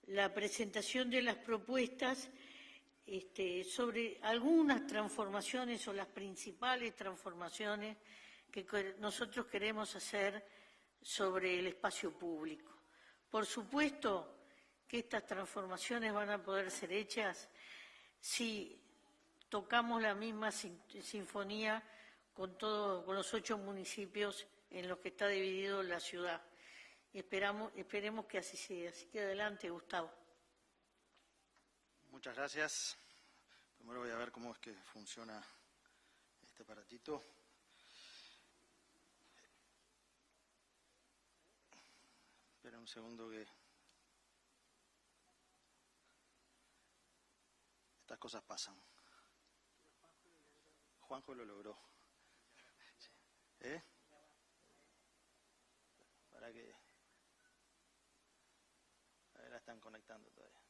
la presentación de las propuestas sobre algunas transformaciones o las principales transformaciones que nosotros queremos hacer sobre el espacio público. Por supuesto que estas transformaciones van a poder ser hechas si tocamos la misma sinfonía con los 8 municipios en los que está dividido la ciudad. Y esperemos que así sea. Así que adelante, Gustavo. Muchas gracias. Primero voy a ver cómo es que funciona este aparatito. Espera un segundo que estas cosas pasan. Juanjo lo logró. ¿Eh? Para que... A ver, la están conectando todavía.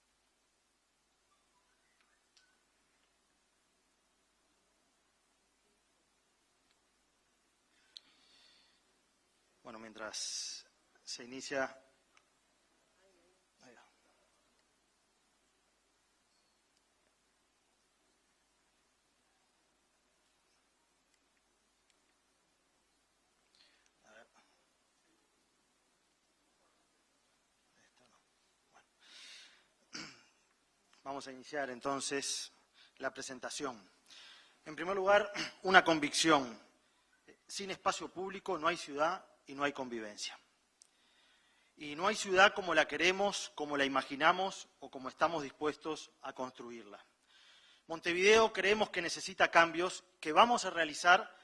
Bueno, mientras se inicia... Ahí va. A ver. Esto no. Bueno. Vamos a iniciar entonces la presentación. En primer lugar, una convicción. Sin espacio público no hay ciudad y no hay convivencia. Y no hay ciudad como la queremos, como la imaginamos o como estamos dispuestos a construirla. Montevideo creemos que necesita cambios que vamos a realizar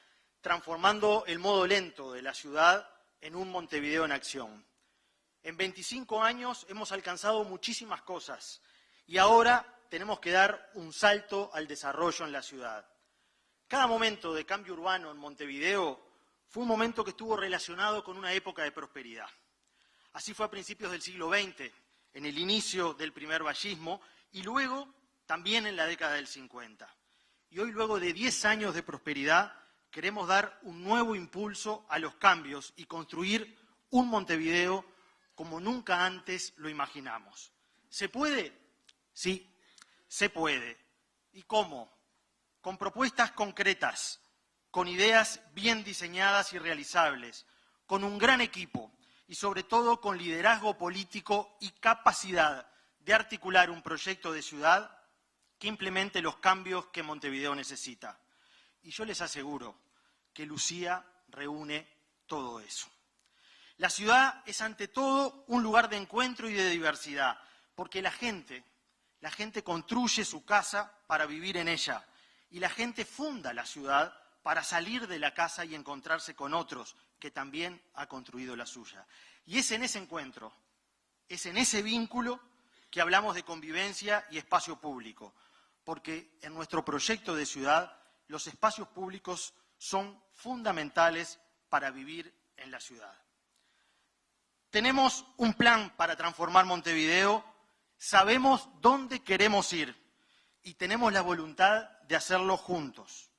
transformando el modo lento de la ciudad en un Montevideo en acción. En 25 años hemos alcanzado muchísimas cosas y ahora tenemos que dar un salto al desarrollo en la ciudad. Cada momento de cambio urbano en Montevideo fue un momento que estuvo relacionado con una época de prosperidad. Así fue a principios del siglo XX, en el inicio del primer vallismo y luego también en la década del 50. Y hoy, luego de 10 años de prosperidad, queremos dar un nuevo impulso a los cambios y construir un Montevideo como nunca antes lo imaginamos. ¿Se puede? Sí, se puede. ¿Y cómo? Con propuestas concretas, con ideas bien diseñadas y realizables, con un gran equipo y sobre todo con liderazgo político y capacidad de articular un proyecto de ciudad que implemente los cambios que Montevideo necesita. Y yo les aseguro que Lucía reúne todo eso. La ciudad es ante todo un lugar de encuentro y de diversidad, porque la gente construye su casa para vivir en ella y la gente funda la ciudad para salir de la casa y encontrarse con otros que también ha construido la suya. Y es en ese encuentro, es en ese vínculo que hablamos de convivencia y espacio público, porque en nuestro proyecto de ciudad los espacios públicos son fundamentales para vivir en la ciudad. Tenemos un plan para transformar Montevideo, sabemos dónde queremos ir y tenemos la voluntad de hacerlo juntos.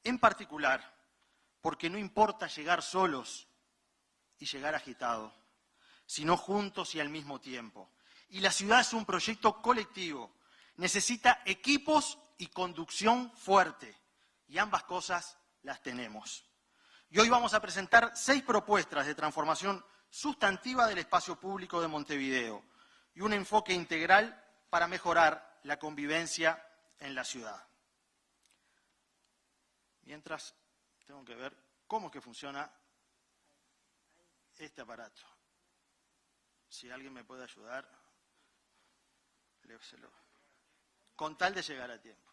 En particular, porque no importa llegar solos y llegar agitados, sino juntos y al mismo tiempo. Y la ciudad es un proyecto colectivo, necesita equipos y conducción fuerte, y ambas cosas las tenemos. Y hoy vamos a presentar 6 propuestas de transformación sustantiva del espacio público de Montevideo y un enfoque integral para mejorar la convivencia en la ciudad. Mientras, tengo que ver cómo es que funciona este aparato. Si alguien me puede ayudar, con tal de llegar a tiempo.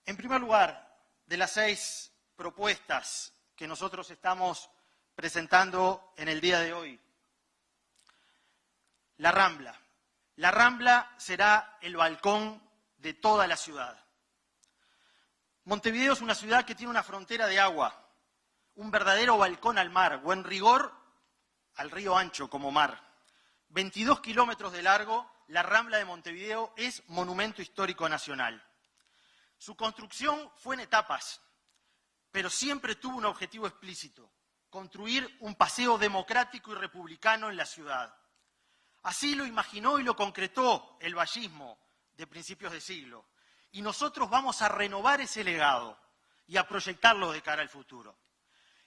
En primer lugar, de las 6 propuestas que nosotros estamos presentando en el día de hoy, la Rambla. La Rambla será el balcón de toda la ciudad. Montevideo es una ciudad que tiene una frontera de agua, un verdadero balcón al mar, o en rigor, al río ancho como mar. 22 kilómetros de largo, la Rambla de Montevideo es monumento histórico nacional. Su construcción fue en etapas, pero siempre tuvo un objetivo explícito: construir un paseo democrático y republicano en la ciudad. Así lo imaginó y lo concretó el vallismo de principios de siglo. Y nosotros vamos a renovar ese legado y a proyectarlo de cara al futuro.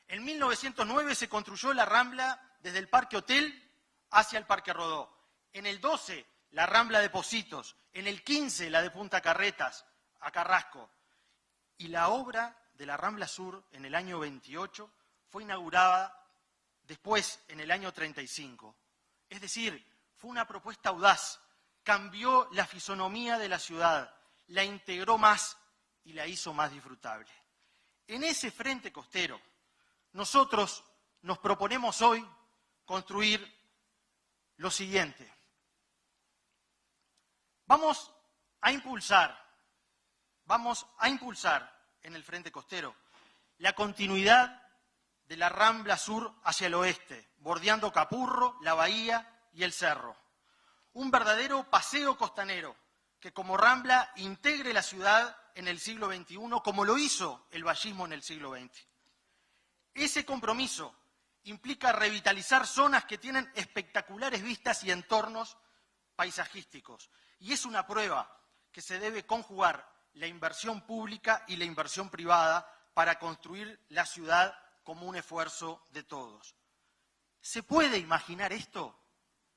En 1909 se construyó la Rambla desde el Parque Hotel hacia el Parque Rodó. En el 12, la Rambla de Pocitos. En el 15, la de Punta Carretas, a Carrasco. Y la obra de la Rambla Sur, en el año 28, fue inaugurada después, en el año 35. Es decir, fue una propuesta audaz, cambió la fisonomía de la ciudad, la integró más y la hizo más disfrutable. En ese frente costero, nosotros nos proponemos hoy construir lo siguiente. Vamos a impulsar en el frente costero la continuidad de la Rambla Sur hacia el oeste, bordeando Capurro, la bahía y el cerro. Un verdadero paseo costanero que como Rambla integre la ciudad en el siglo XXI como lo hizo el vallismo en el siglo XX. Ese compromiso implica revitalizar zonas que tienen espectaculares vistas y entornos paisajísticos. Y es una prueba que se debe conjugar la inversión pública y la inversión privada para construir la ciudad como un esfuerzo de todos. ¿Se puede imaginar esto?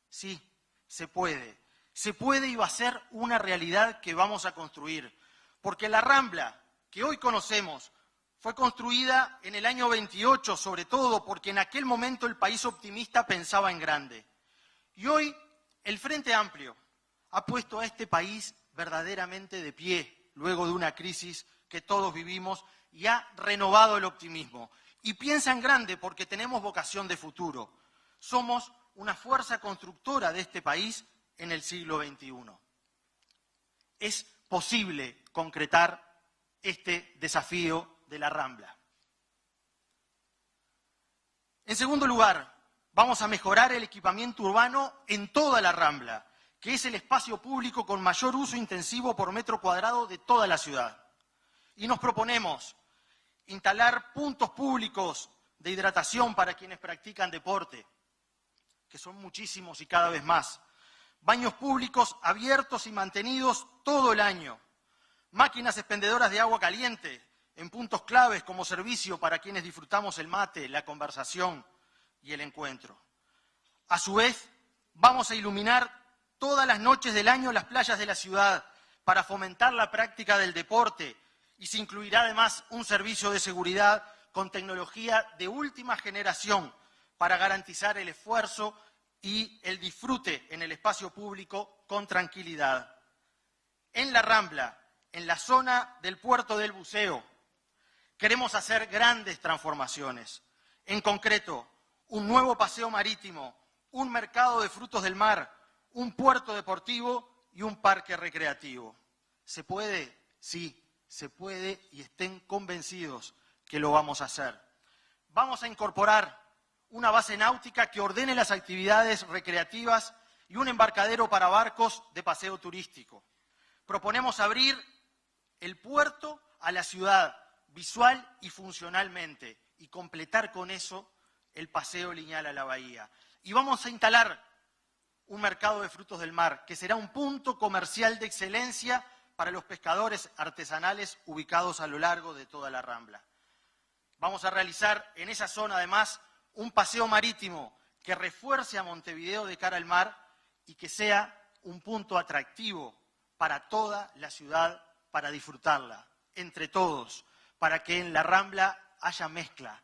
Sí, se puede. Se puede y va a ser una realidad que vamos a construir. Porque la Rambla que hoy conocemos fue construida en el año 28, sobre todo porque en aquel momento el país optimista pensaba en grande. Y hoy el Frente Amplio ha puesto a este país verdaderamente de pie, luego de una crisis que todos vivimos, y ha renovado el optimismo. Y piensa en grande porque tenemos vocación de futuro. Somos una fuerza constructora de este país en el siglo XXI. Es posible concretar este desafío de la Rambla. En segundo lugar, vamos a mejorar el equipamiento urbano en toda la Rambla, que es el espacio público con mayor uso intensivo por metro cuadrado de toda la ciudad. Y nos proponemos instalar puntos públicos de hidratación para quienes practican deporte, que son muchísimos y cada vez más. Baños públicos abiertos y mantenidos todo el año. Máquinas expendedoras de agua caliente en puntos claves como servicio para quienes disfrutamos el mate, la conversación y el encuentro. A su vez, vamos a iluminar todas las noches del año las playas de la ciudad para fomentar la práctica del deporte y se incluirá además un servicio de seguridad con tecnología de última generación para garantizar el esfuerzo y el disfrute en el espacio público con tranquilidad. En la Rambla, en la zona del Puerto del Buceo, queremos hacer grandes transformaciones. En concreto, un nuevo paseo marítimo, un mercado de frutos del mar, un puerto deportivo y un parque recreativo. ¿Se puede? Sí, se puede y estén convencidos que lo vamos a hacer. Vamos a incorporar una base náutica que ordene las actividades recreativas y un embarcadero para barcos de paseo turístico. Proponemos abrir el puerto a la ciudad visual y funcionalmente y completar con eso el paseo lineal a la bahía. Y vamos a instalar un mercado de frutos del mar que será un punto comercial de excelencia para los pescadores artesanales ubicados a lo largo de toda la Rambla. Vamos a realizar en esa zona además un paseo marítimo que refuerce a Montevideo de cara al mar y que sea un punto atractivo para toda la ciudad, para disfrutarla, entre todos, para que en la Rambla haya mezcla,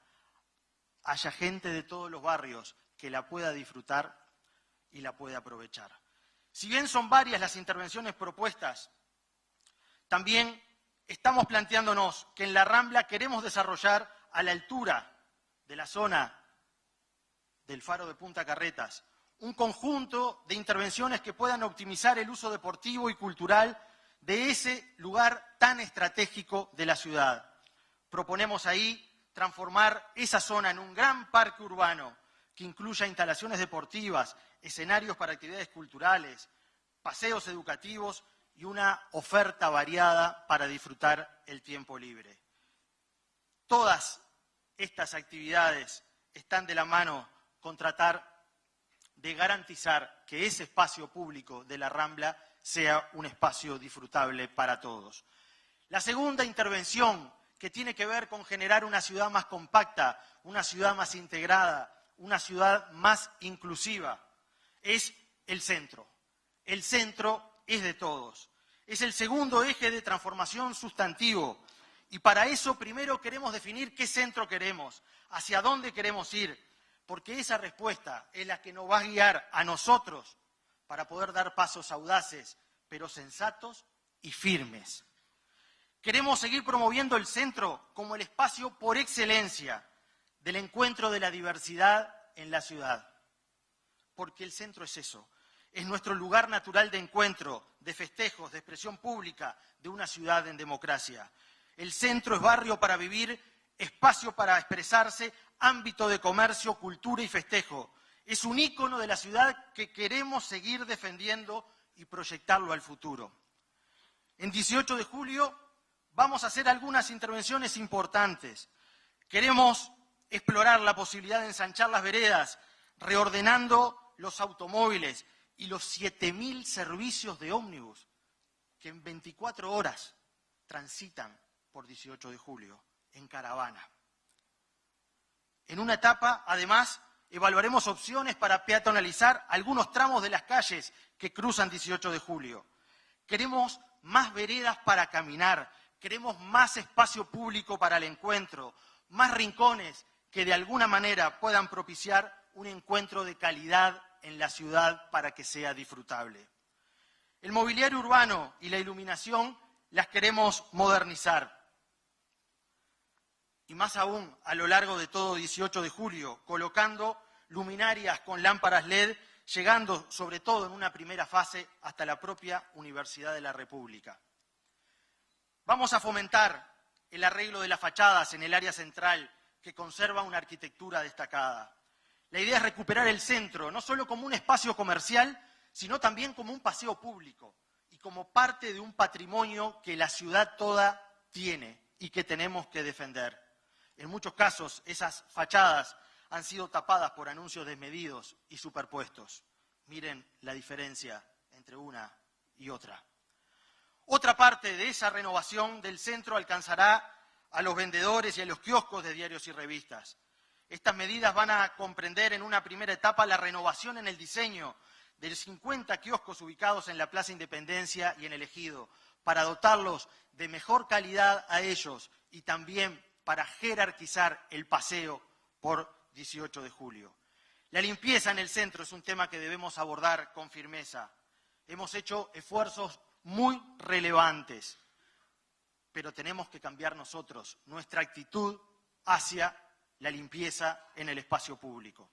haya gente de todos los barrios que la pueda disfrutar y la pueda aprovechar. Si bien son varias las intervenciones propuestas, también estamos planteándonos que en la Rambla queremos desarrollar a la altura de la zona del Faro de Punta Carretas un conjunto de intervenciones que puedan optimizar el uso deportivo y cultural de ese lugar tan estratégico de la ciudad. Proponemos ahí transformar esa zona en un gran parque urbano que incluya instalaciones deportivas, escenarios para actividades culturales, paseos educativos y una oferta variada para disfrutar el tiempo libre. Todas estas actividades están de la mano con tratar de garantizar que ese espacio público de la Rambla sea un espacio disfrutable para todos. La segunda intervención, que tiene que ver con generar una ciudad más compacta, una ciudad más integrada, una ciudad más inclusiva, es el centro. El centro es de todos. Es el segundo eje de transformación sustantivo. Y para eso primero queremos definir qué centro queremos, hacia dónde queremos ir, porque esa respuesta es la que nos va a guiar a nosotros para poder dar pasos audaces, pero sensatos y firmes. Queremos seguir promoviendo el centro como el espacio por excelencia del encuentro de la diversidad en la ciudad. Porque el centro es eso, es nuestro lugar natural de encuentro, de festejos, de expresión pública de una ciudad en democracia. El centro es barrio para vivir, espacio para expresarse, ámbito de comercio, cultura y festejo. Es un ícono de la ciudad que queremos seguir defendiendo y proyectarlo al futuro. En 18 de julio vamos a hacer algunas intervenciones importantes. Queremos explorar la posibilidad de ensanchar las veredas, reordenando los automóviles y los 7.000 servicios de ómnibus que en 24 horas transitan por 18 de julio en caravana. En una etapa, además, evaluaremos opciones para peatonalizar algunos tramos de las calles que cruzan 18 de julio. Queremos más veredas para caminar, queremos más espacio público para el encuentro, más rincones que de alguna manera puedan propiciar un encuentro de calidad en la ciudad para que sea disfrutable. El mobiliario urbano y la iluminación las queremos modernizar. Y más aún a lo largo de todo 18 de julio, colocando luminarias con lámparas LED, llegando sobre todo en una primera fase hasta la propia Universidad de la República. Vamos a fomentar el arreglo de las fachadas en el área central, que conserva una arquitectura destacada. La idea es recuperar el centro, no solo como un espacio comercial, sino también como un paseo público y como parte de un patrimonio que la ciudad toda tiene y que tenemos que defender. En muchos casos, esas fachadas han sido tapadas por anuncios desmedidos y superpuestos. Miren la diferencia entre una y otra. Otra parte de esa renovación del centro alcanzará a los vendedores y a los kioscos de diarios y revistas. Estas medidas van a comprender en una primera etapa la renovación en el diseño de los 50 kioscos ubicados en la Plaza Independencia y en el Ejido, para dotarlos de mejor calidad a ellos y también para jerarquizar el paseo por 18 de julio. La limpieza en el centro es un tema que debemos abordar con firmeza. Hemos hecho esfuerzos muy relevantes, pero tenemos que cambiar nosotros nuestra actitud hacia la limpieza en el espacio público.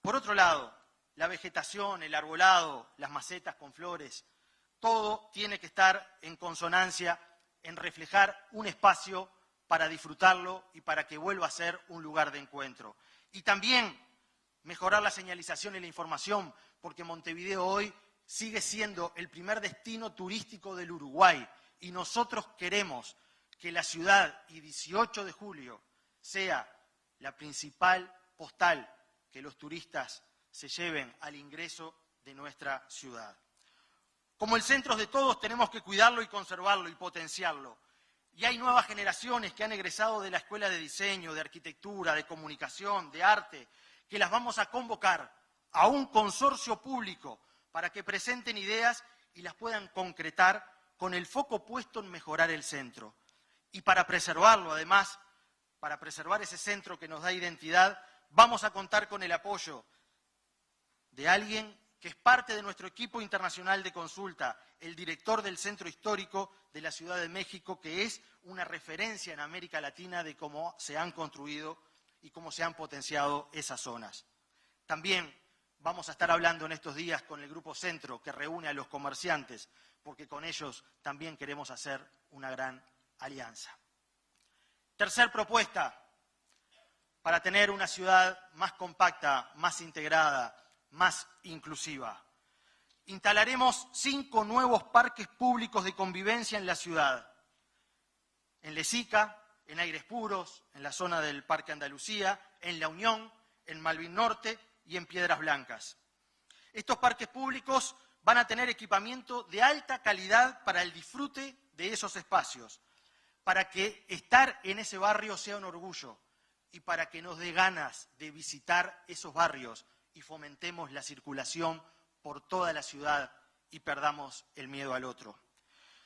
Por otro lado, la vegetación, el arbolado, las macetas con flores, todo tiene que estar en consonancia en reflejar un espacio para disfrutarlo y para que vuelva a ser un lugar de encuentro. Y también mejorar la señalización y la información, porque Montevideo hoy sigue siendo el primer destino turístico del Uruguay y nosotros queremos que la ciudad y 18 de julio sea la principal postal que los turistas se lleven al ingreso de nuestra ciudad. Como el centro es de todos, tenemos que cuidarlo y conservarlo y potenciarlo. Y hay nuevas generaciones que han egresado de la Escuela de Diseño, de Arquitectura, de Comunicación, de Arte, que las vamos a convocar a un consorcio público para que presenten ideas y las puedan concretar con el foco puesto en mejorar el centro. Y para preservarlo, además, para preservar ese centro que nos da identidad, vamos a contar con el apoyo de alguien que es parte de nuestro equipo internacional de consulta, el director del Centro Histórico de la Ciudad de México, que es una referencia en América Latina de cómo se han construido y cómo se han potenciado esas zonas. También vamos a estar hablando en estos días con el Grupo Centro, que reúne a los comerciantes, porque con ellos también queremos hacer una gran alianza. Tercer propuesta, para tener una ciudad más compacta, más integrada, más inclusiva. Instalaremos 5 nuevos parques públicos de convivencia en la ciudad. En Lezica, en Aires Puros, en la zona del Parque Andalucía, en La Unión, en Malvin Norte y en Piedras Blancas. Estos parques públicos van a tener equipamiento de alta calidad para el disfrute de esos espacios, para que estar en ese barrio sea un orgullo y para que nos dé ganas de visitar esos barrios y fomentemos la circulación por toda la ciudad y perdamos el miedo al otro.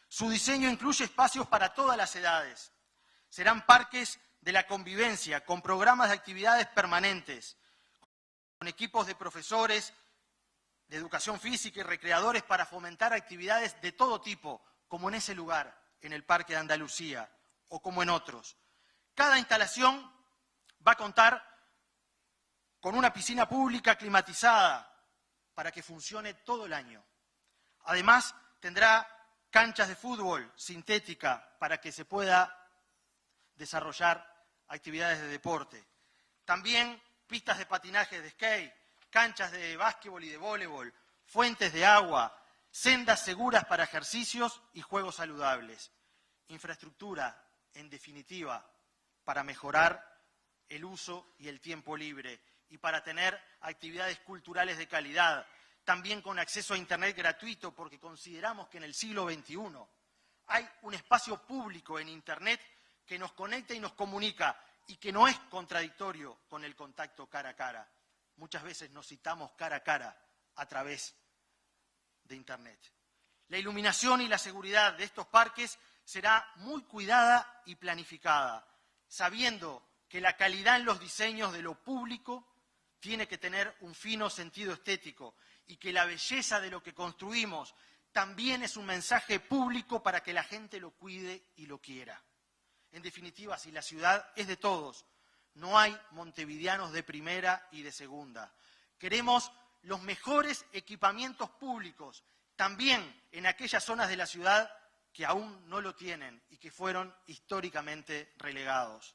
Su diseño incluye espacios para todas las edades. Serán parques de la convivencia, con programas de actividades permanentes, con equipos de profesores de educación física y recreadores para fomentar actividades de todo tipo, como en ese lugar, en el Parque de Andalucía, o como en otros. Cada instalación va a contar con una piscina pública climatizada para que funcione todo el año. Además, tendrá canchas de fútbol sintética para que se pueda desarrollar actividades de deporte. También pistas de patinaje de skate, canchas de básquetbol y de voleibol, fuentes de agua, sendas seguras para ejercicios y juegos saludables. Infraestructura, en definitiva, para mejorar el uso y el tiempo libre y para tener actividades culturales de calidad, también con acceso a Internet gratuito, porque consideramos que en el siglo XXI hay un espacio público en Internet que nos conecta y nos comunica y que no es contradictorio con el contacto cara a cara. Muchas veces nos citamos cara a cara a través de Internet. La iluminación y la seguridad de estos parques será muy cuidada y planificada, sabiendo que la calidad en los diseños de lo público tiene que tener un fino sentido estético y que la belleza de lo que construimos también es un mensaje público para que la gente lo cuide y lo quiera. En definitiva, si la ciudad es de todos, no hay montevideanos de primera y de segunda. Queremos los mejores equipamientos públicos, también en aquellas zonas de la ciudad que aún no lo tienen y que fueron históricamente relegados.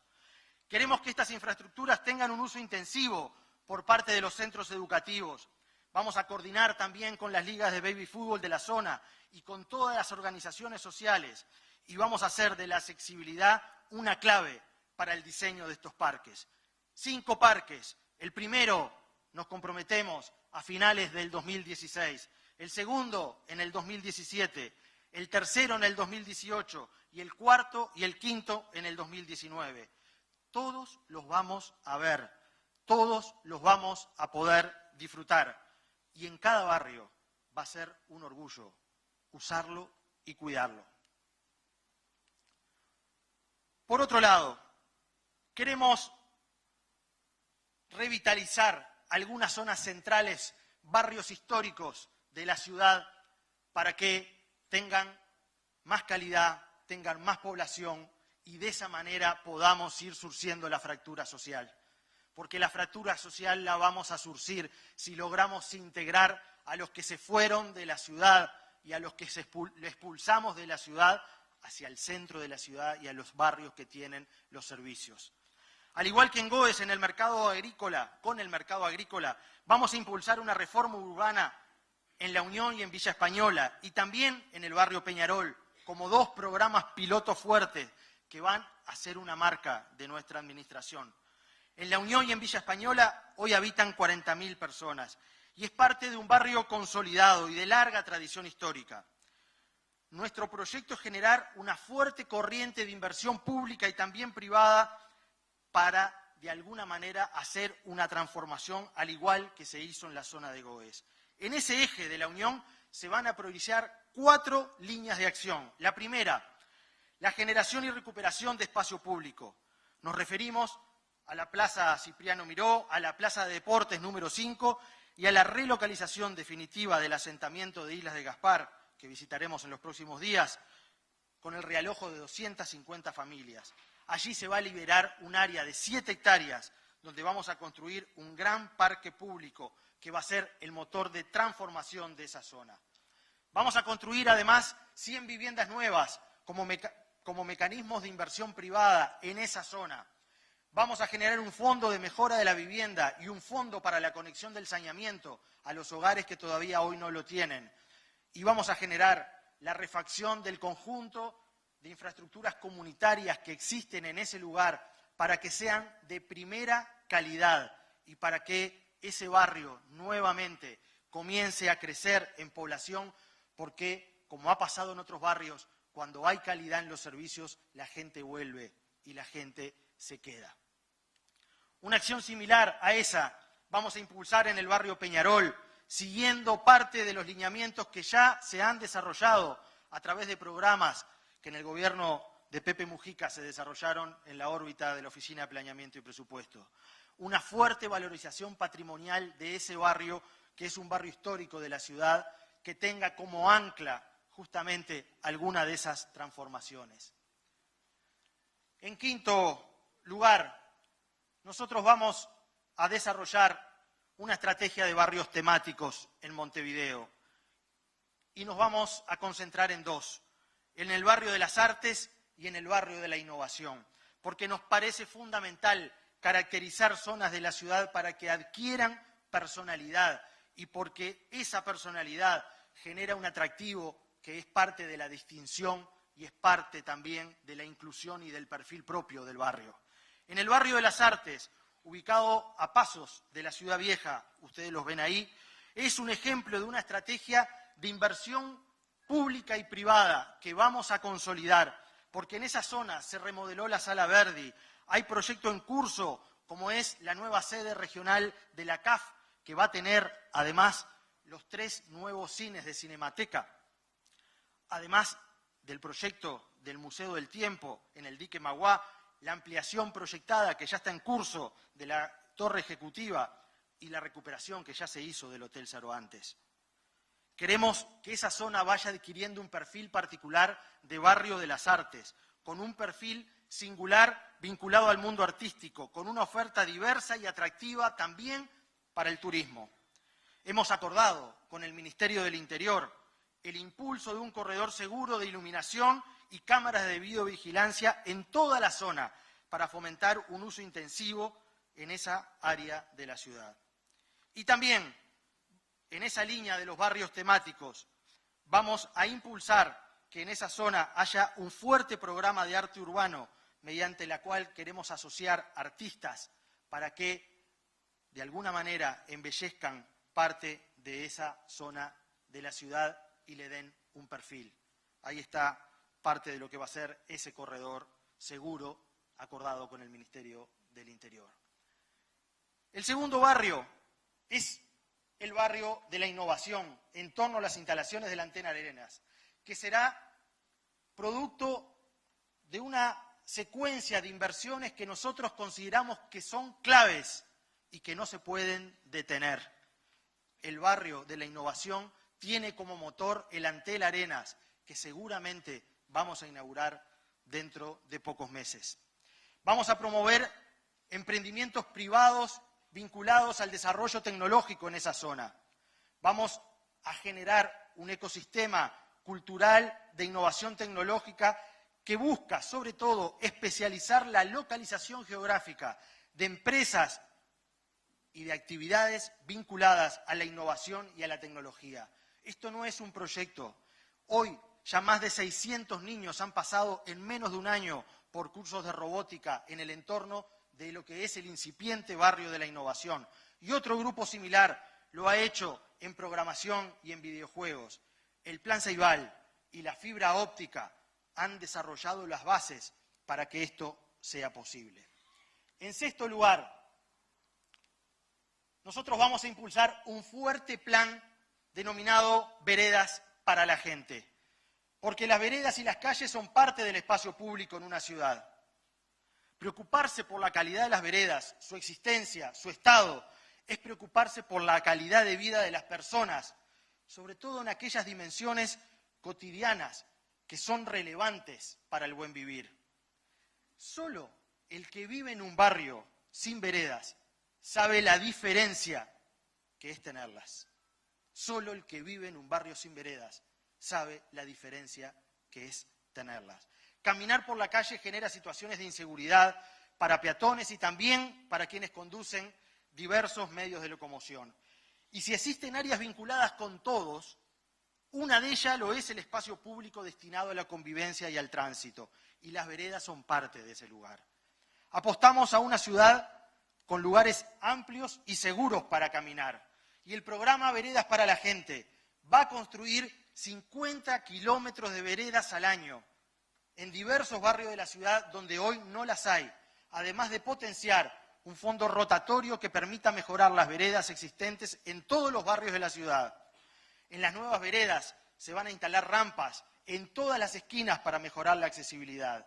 Queremos que estas infraestructuras tengan un uso intensivo por parte de los centros educativos. Vamos a coordinar también con las ligas de baby fútbol de la zona y con todas las organizaciones sociales y vamos a hacer de la accesibilidad una clave para el diseño de estos parques. 5 parques. El primero nos comprometemos a finales del 2016, el segundo en el 2017, el tercero en el 2018 y el cuarto y el quinto en el 2019. Todos los vamos a ver, todos los vamos a poder disfrutar y en cada barrio va a ser un orgullo usarlo y cuidarlo. Por otro lado, queremos revitalizar algunas zonas centrales, barrios históricos de la ciudad para que tengan más calidad, tengan más población y de esa manera podamos ir surciendo la fractura social. Porque la fractura social la vamos a surcir si logramos integrar a los que se fueron de la ciudad y a los que le expulsamos de la ciudad hacia el centro de la ciudad y a los barrios que tienen los servicios. Al igual que en Goes, en el mercado agrícola, con el mercado agrícola, vamos a impulsar una reforma urbana en La Unión y en Villa Española y también en el barrio Peñarol, como 2 programas pilotos fuertes que van a ser una marca de nuestra administración. En La Unión y en Villa Española hoy habitan 40.000 personas y es parte de un barrio consolidado y de larga tradición histórica. Nuestro proyecto es generar una fuerte corriente de inversión pública y también privada para, de alguna manera, hacer una transformación al igual que se hizo en la zona de Goes. En ese eje de La Unión se van a priorizar 4 líneas de acción. La primera, la generación y recuperación de espacio público. Nos referimos a la Plaza Cipriano Miró, a la Plaza de Deportes número 5 y a la relocalización definitiva del asentamiento de Islas de Gaspar, que visitaremos en los próximos días, con el realojo de 250 familias. Allí se va a liberar un área de 7 hectáreas, donde vamos a construir un gran parque público que va a ser el motor de transformación de esa zona. Vamos a construir además 100 viviendas nuevas como mecanismos de inversión privada en esa zona. Vamos a generar un fondo de mejora de la vivienda y un fondo para la conexión del saneamiento a los hogares que todavía hoy no lo tienen. Y vamos a generar la refacción del conjunto de infraestructuras comunitarias que existen en ese lugar para que sean de primera calidad y para que ese barrio nuevamente comience a crecer en población porque, como ha pasado en otros barrios, cuando hay calidad en los servicios, la gente vuelve y la gente se queda. Una acción similar a esa vamos a impulsar en el barrio Peñarol, siguiendo parte de los lineamientos que ya se han desarrollado a través de programas que en el gobierno de Pepe Mujica se desarrollaron en la órbita de la Oficina de Planeamiento y Presupuesto. Una fuerte valorización patrimonial de ese barrio, que es un barrio histórico de la ciudad, que tenga como ancla justamente alguna de esas transformaciones. En quinto lugar, nosotros vamos a desarrollar una estrategia de barrios temáticos en Montevideo y nos vamos a concentrar en dos, en el barrio de las artes y en el barrio de la innovación, porque nos parece fundamental caracterizar zonas de la ciudad para que adquieran personalidad y porque esa personalidad genera un atractivo que es parte de la distinción y es parte también de la inclusión y del perfil propio del barrio. En el barrio de las artes, ubicado a pasos de la Ciudad Vieja, ustedes los ven ahí, es un ejemplo de una estrategia de inversión pública y privada que vamos a consolidar, porque en esa zona se remodeló la Sala Verdi, hay proyecto en curso, como es la nueva sede regional de la CAF, que va a tener además los 3 nuevos cines de Cinemateca, además del proyecto del Museo del Tiempo en el dique Maguá, la ampliación proyectada que ya está en curso de la torre ejecutiva y la recuperación que ya se hizo del Hotel Saroantes. Queremos que esa zona vaya adquiriendo un perfil particular de barrio de las artes, con un perfil singular vinculado al mundo artístico, con una oferta diversa y atractiva también para el turismo. Hemos acordado con el Ministerio del Interior el impulso de un corredor seguro de iluminación y cámaras de videovigilancia en toda la zona para fomentar un uso intensivo en esa área de la ciudad. Y también, en esa línea de los barrios temáticos, vamos a impulsar que en esa zona haya un fuerte programa de arte urbano mediante la cual queremos asociar artistas para que, de alguna manera, embellezcan parte de esa zona de la ciudad y le den un perfil. Ahí está parte de lo que va a ser ese corredor seguro acordado con el Ministerio del Interior. El segundo barrio es el barrio de la innovación en torno a las instalaciones de la Antena Arenas, que será producto de una secuencia de inversiones que nosotros consideramos que son claves y que no se pueden detener. El barrio de la innovación tiene como motor el Antel Arenas, que seguramente vamos a inaugurar dentro de pocos meses. Vamos a promover emprendimientos privados vinculados al desarrollo tecnológico en esa zona. Vamos a generar un ecosistema cultural de innovación tecnológica que busca, sobre todo, especializar la localización geográfica de empresas y de actividades vinculadas a la innovación y a la tecnología. Esto no es un proyecto. Hoy ya más de 600 niños han pasado en menos de un año por cursos de robótica en el entorno de lo que es el incipiente barrio de la innovación. Y otro grupo similar lo ha hecho en programación y en videojuegos. El Plan Ceibal y la fibra óptica han desarrollado las bases para que esto sea posible. En sexto lugar, nosotros vamos a impulsar un fuerte plan denominado Veredas para la Gente, porque las veredas y las calles son parte del espacio público en una ciudad. Preocuparse por la calidad de las veredas, su existencia, su estado, es preocuparse por la calidad de vida de las personas, sobre todo en aquellas dimensiones cotidianas que son relevantes para el buen vivir. Solo el que vive en un barrio sin veredas sabe la diferencia que es tenerlas. Solo el que vive en un barrio sin veredas sabe la diferencia que es tenerlas. Caminar por la calle genera situaciones de inseguridad para peatones y también para quienes conducen diversos medios de locomoción. Y si existen áreas vinculadas con todos, una de ellas lo es el espacio público destinado a la convivencia y al tránsito, y las veredas son parte de ese lugar. Apostamos a una ciudad con lugares amplios y seguros para caminar, y el programa Veredas para la Gente va a construir 50 kilómetros de veredas al año en diversos barrios de la ciudad donde hoy no las hay, además de potenciar un fondo rotatorio que permita mejorar las veredas existentes en todos los barrios de la ciudad. En las nuevas veredas se van a instalar rampas en todas las esquinas para mejorar la accesibilidad.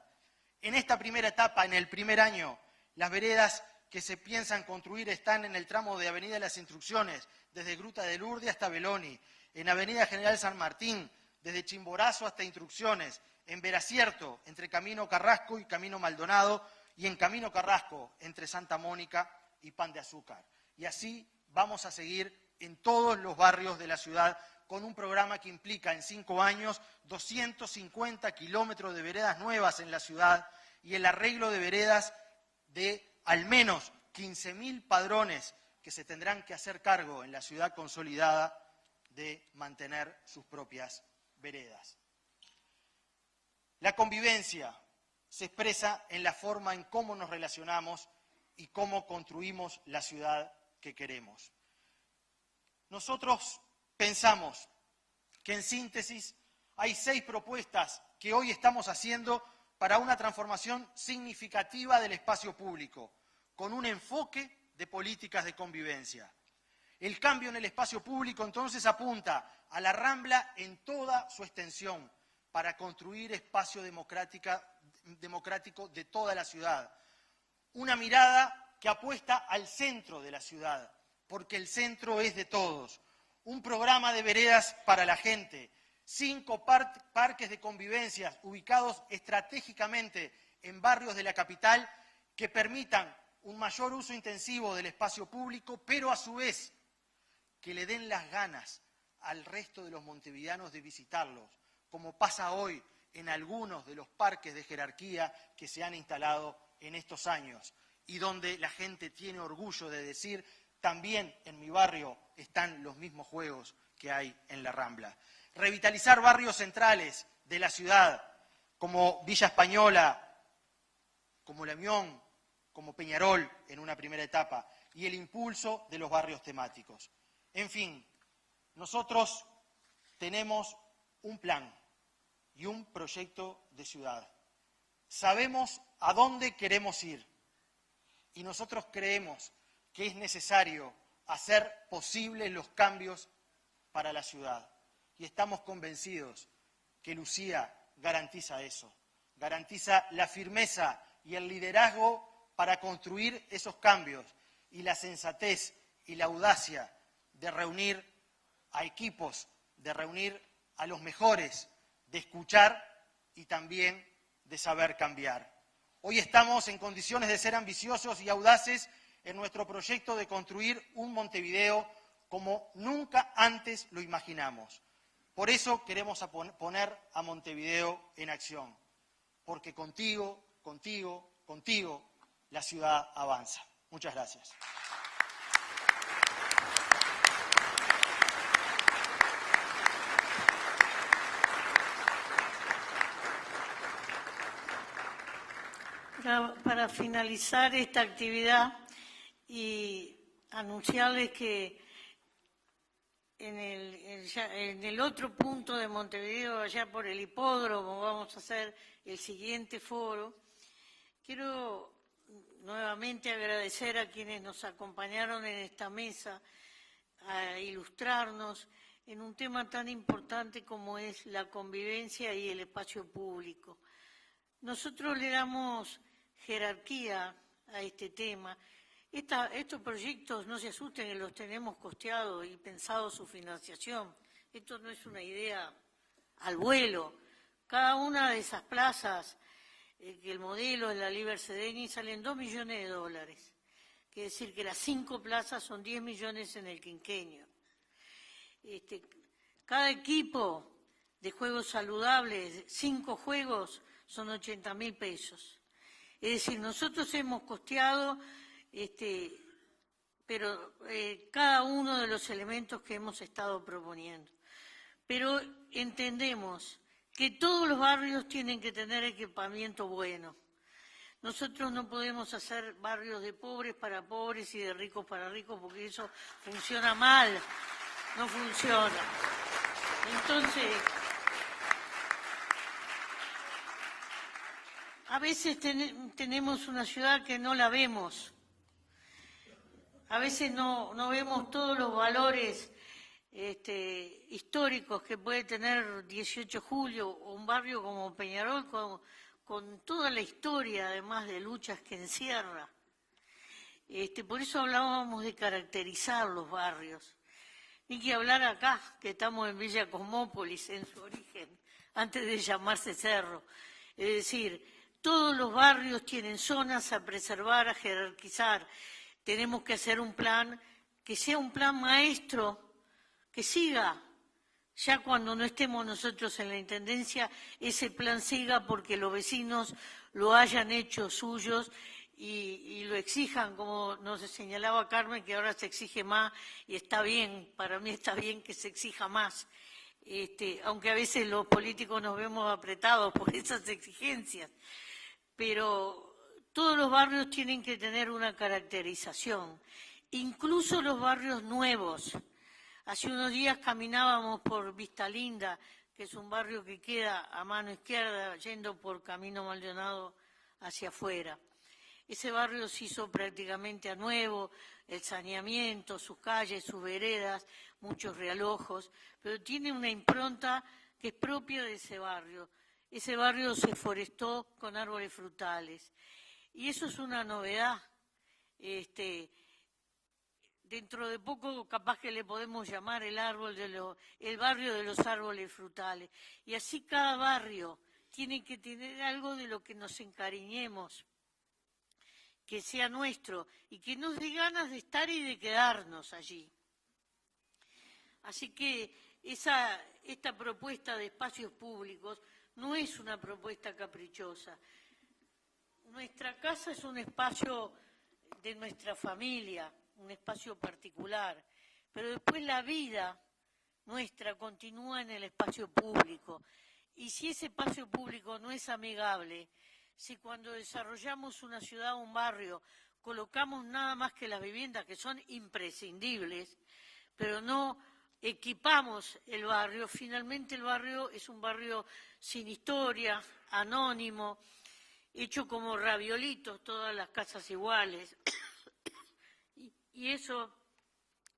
En esta primera etapa, en el primer año, las veredas que se piensan construir están en el tramo de Avenida de las Instrucciones, desde Gruta de Lourdes hasta Beloni, en Avenida General San Martín, desde Chimborazo hasta Instrucciones, en Veracierto, entre Camino Carrasco y Camino Maldonado, y en Camino Carrasco, entre Santa Mónica y Pan de Azúcar. Y así vamos a seguir en todos los barrios de la ciudad con un programa que implica en 5 años 250 kilómetros de veredas nuevas en la ciudad y el arreglo de veredas de al menos 15.000 padrones que se tendrán que hacer cargo en la ciudad consolidada de mantener sus propias veredas. La convivencia se expresa en la forma en cómo nos relacionamos y cómo construimos la ciudad que queremos. Nosotros pensamos que en síntesis hay 6 propuestas que hoy estamos haciendo para una transformación significativa del espacio público, con un enfoque de políticas de convivencia. El cambio en el espacio público entonces apunta a la Rambla en toda su extensión para construir espacio democrático de toda la ciudad. Una mirada que apuesta al centro de la ciudad, porque el centro es de todos. Un programa de veredas para la gente, 5 parques de convivencia ubicados estratégicamente en barrios de la capital que permitan un mayor uso intensivo del espacio público, pero a su vez que le den las ganas al resto de los montevideanos de visitarlos, como pasa hoy en algunos de los parques de jerarquía que se han instalado en estos años y donde la gente tiene orgullo de decir, también en mi barrio están los mismos juegos que hay en la Rambla. Revitalizar barrios centrales de la ciudad, como Villa Española, como La Unión, como Peñarol en una primera etapa, y el impulso de los barrios temáticos. En fin, nosotros tenemos un plan y un proyecto de ciudad. Sabemos a dónde queremos ir y nosotros creemos que es necesario hacer posibles los cambios para la ciudad. Y estamos convencidos que Lucía garantiza eso, garantiza la firmeza y el liderazgo para construir esos cambios y la sensatez y la audacia de reunir a equipos, de reunir a los mejores, de escuchar y también de saber cambiar. Hoy estamos en condiciones de ser ambiciosos y audaces en nuestro proyecto de construir un Montevideo como nunca antes lo imaginamos. Por eso queremos poner a Montevideo en acción, porque contigo, la ciudad avanza. Muchas gracias. Para finalizar esta actividad y anunciarles que en el otro punto de Montevideo, allá por el hipódromo, vamos a hacer el siguiente foro. Quiero nuevamente agradecer a quienes nos acompañaron en esta mesa a ilustrarnos en un tema tan importante como es la convivencia y el espacio público. Nosotros le damos jerarquía a este tema. Estos proyectos, no se asusten, que los tenemos costeados y pensado su financiación. Esto no es una idea al vuelo. Cada una de esas plazas, que el modelo es la Liber Sedeni, salen $2 millones. Quiere decir que las 5 plazas son 10 millones en el quinquenio. Cada equipo de juegos saludables, 5 juegos, son 80.000 pesos. Es decir, nosotros hemos costeado pero cada uno de los elementos que hemos estado proponiendo. Pero entendemos que todos los barrios tienen que tener equipamiento bueno. Nosotros no podemos hacer barrios de pobres para pobres y de ricos para ricos, porque eso funciona mal, no funciona. Entonces, a veces tenemos una ciudad que no la vemos, a veces no vemos todos los valores históricos que puede tener 18 de julio o un barrio como Peñarol con toda la historia, además de luchas que encierra. Por eso hablábamos de caracterizar los barrios. Ni que hablar acá, que estamos en Villa Cosmópolis, en su origen, antes de llamarse Cerro. Es decir, todos los barrios tienen zonas a preservar, a jerarquizar. Tenemos que hacer un plan que sea un plan maestro, que siga. Ya cuando no estemos nosotros en la Intendencia, ese plan siga porque los vecinos lo hayan hecho suyos y lo exijan, como nos señalaba Carmen, que ahora se exige más, y está bien, para mí está bien que se exija más, aunque a veces los políticos nos vemos apretados por esas exigencias, pero todos los barrios tienen que tener una caracterización, incluso los barrios nuevos. Hace unos días caminábamos por Vista Linda, que es un barrio que queda a mano izquierda, yendo por Camino Maldonado hacia afuera. Ese barrio se hizo prácticamente a nuevo, el saneamiento, sus calles, sus veredas, muchos realojos, pero tiene una impronta que es propia de ese barrio. Ese barrio se forestó con árboles frutales. Y eso es una novedad. Dentro de poco capaz que le podemos llamar el barrio de los árboles frutales. Y así cada barrio tiene que tener algo de lo que nos encariñemos, que sea nuestro y que nos dé ganas de estar y de quedarnos allí. Así que esta propuesta de espacios públicos no es una propuesta caprichosa. Nuestra casa es un espacio de nuestra familia, un espacio particular, pero después la vida nuestra continúa en el espacio público. Y si ese espacio público no es amigable, si cuando desarrollamos una ciudad o un barrio colocamos nada más que las viviendas que son imprescindibles, pero no equipamos el barrio, finalmente el barrio es un barrio sin historia, anónimo, hecho como raviolitos, todas las casas iguales. Y eso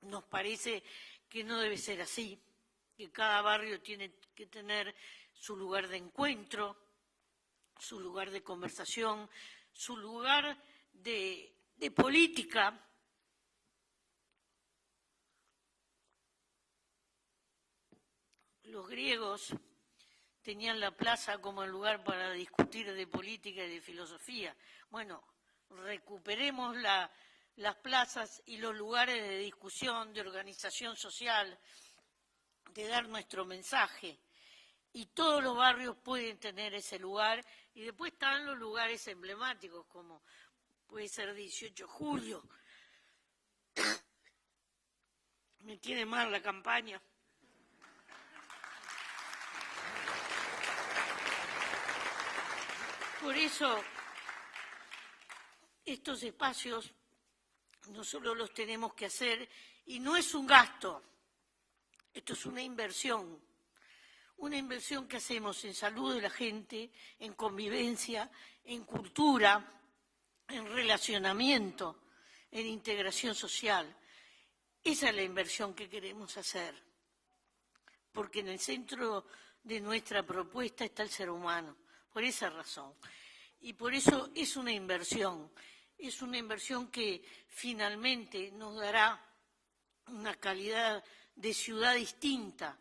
nos parece que no debe ser así, que cada barrio tiene que tener su lugar de encuentro, su lugar de conversación, su lugar de política. Los griegos tenían la plaza como el lugar para discutir de política y de filosofía. Bueno, recuperemos las plazas y los lugares de discusión, de organización social, de dar nuestro mensaje. Y todos los barrios pueden tener ese lugar, y después están los lugares emblemáticos, como puede ser 18 de julio. Me tiene mal la campaña. Por eso, estos espacios no solo los tenemos que hacer, y no es un gasto, esto es una inversión que hacemos en salud de la gente, en convivencia, en cultura, en relacionamiento, en integración social. Esa es la inversión que queremos hacer, porque en el centro de nuestra propuesta está el ser humano, por esa razón. Y por eso es una inversión que finalmente nos dará una calidad de ciudad distinta.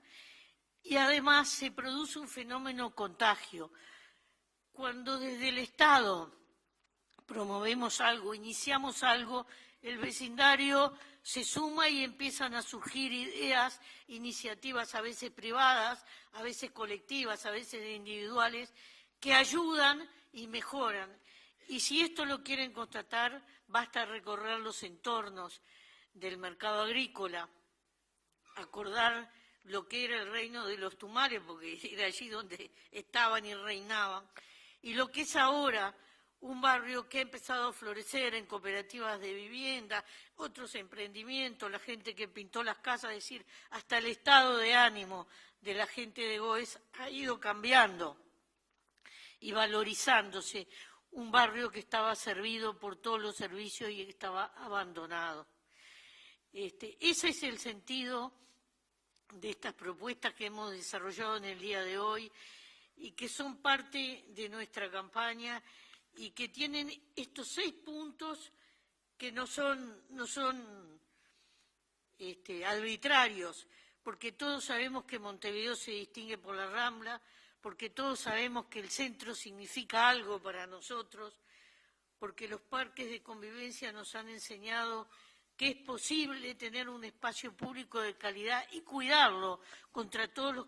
Y además se produce un fenómeno contagio. Cuando desde el Estado promovemos algo, iniciamos algo, el vecindario se suma y empiezan a surgir ideas, iniciativas a veces privadas, a veces colectivas, a veces individuales, que ayudan y mejoran. Y si esto lo quieren constatar, basta recorrer los entornos del mercado agrícola, acordar lo que era el reino de los Tumares, porque era allí donde estaban y reinaban, y lo que es ahora un barrio que ha empezado a florecer en cooperativas de vivienda, otros emprendimientos, la gente que pintó las casas, es decir, hasta el estado de ánimo de la gente de Goes ha ido cambiando y valorizándose. Un barrio que estaba servido por todos los servicios y que estaba abandonado. Ese es el sentido de estas propuestas que hemos desarrollado en el día de hoy y que son parte de nuestra campaña y que tienen estos 6 puntos que no son arbitrarios, porque todos sabemos que Montevideo se distingue por la Rambla, porque todos sabemos que el centro significa algo para nosotros, porque los parques de convivencia nos han enseñado que es posible tener un espacio público de calidad y cuidarlo contra todos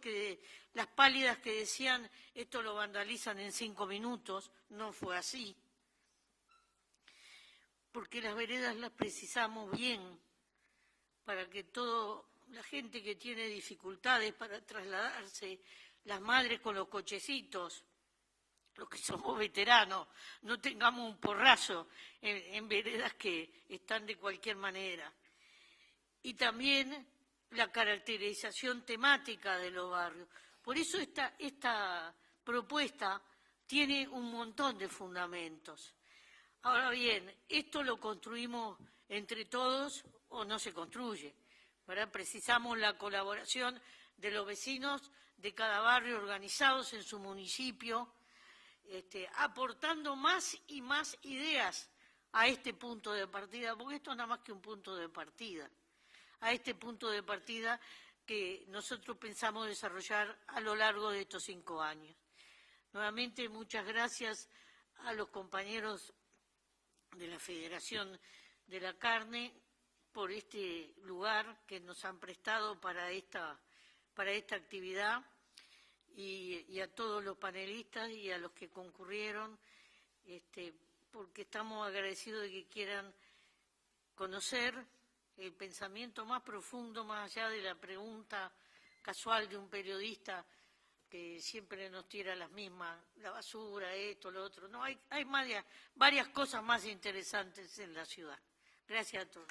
las pálidas que decían esto lo vandalizan en 5 minutos, no fue así. Porque las veredas las precisamos bien para que toda la gente que tiene dificultades para trasladarse, las madres con los cochecitos, los que somos veteranos, no tengamos un porrazo en veredas que están de cualquier manera. Y también la caracterización temática de los barrios. Por eso esta propuesta tiene un montón de fundamentos. Ahora bien, esto lo construimos entre todos o no se construye, ¿verdad? Precisamos la colaboración de los vecinos de cada barrio organizados en su municipio, aportando más y más ideas a este punto de partida, porque esto es nada más que un punto de partida, a este punto de partida que nosotros pensamos desarrollar a lo largo de estos 5 años. Nuevamente, muchas gracias a los compañeros de la Federación de la Carne por este lugar que nos han prestado para esta actividad y a todos los panelistas y a los que concurrieron, porque estamos agradecidos de que quieran conocer el pensamiento más profundo, más allá de la pregunta casual de un periodista que siempre nos tira las mismas, la basura, esto, lo otro. No, hay varias cosas más interesantes en la ciudad. Gracias a todos.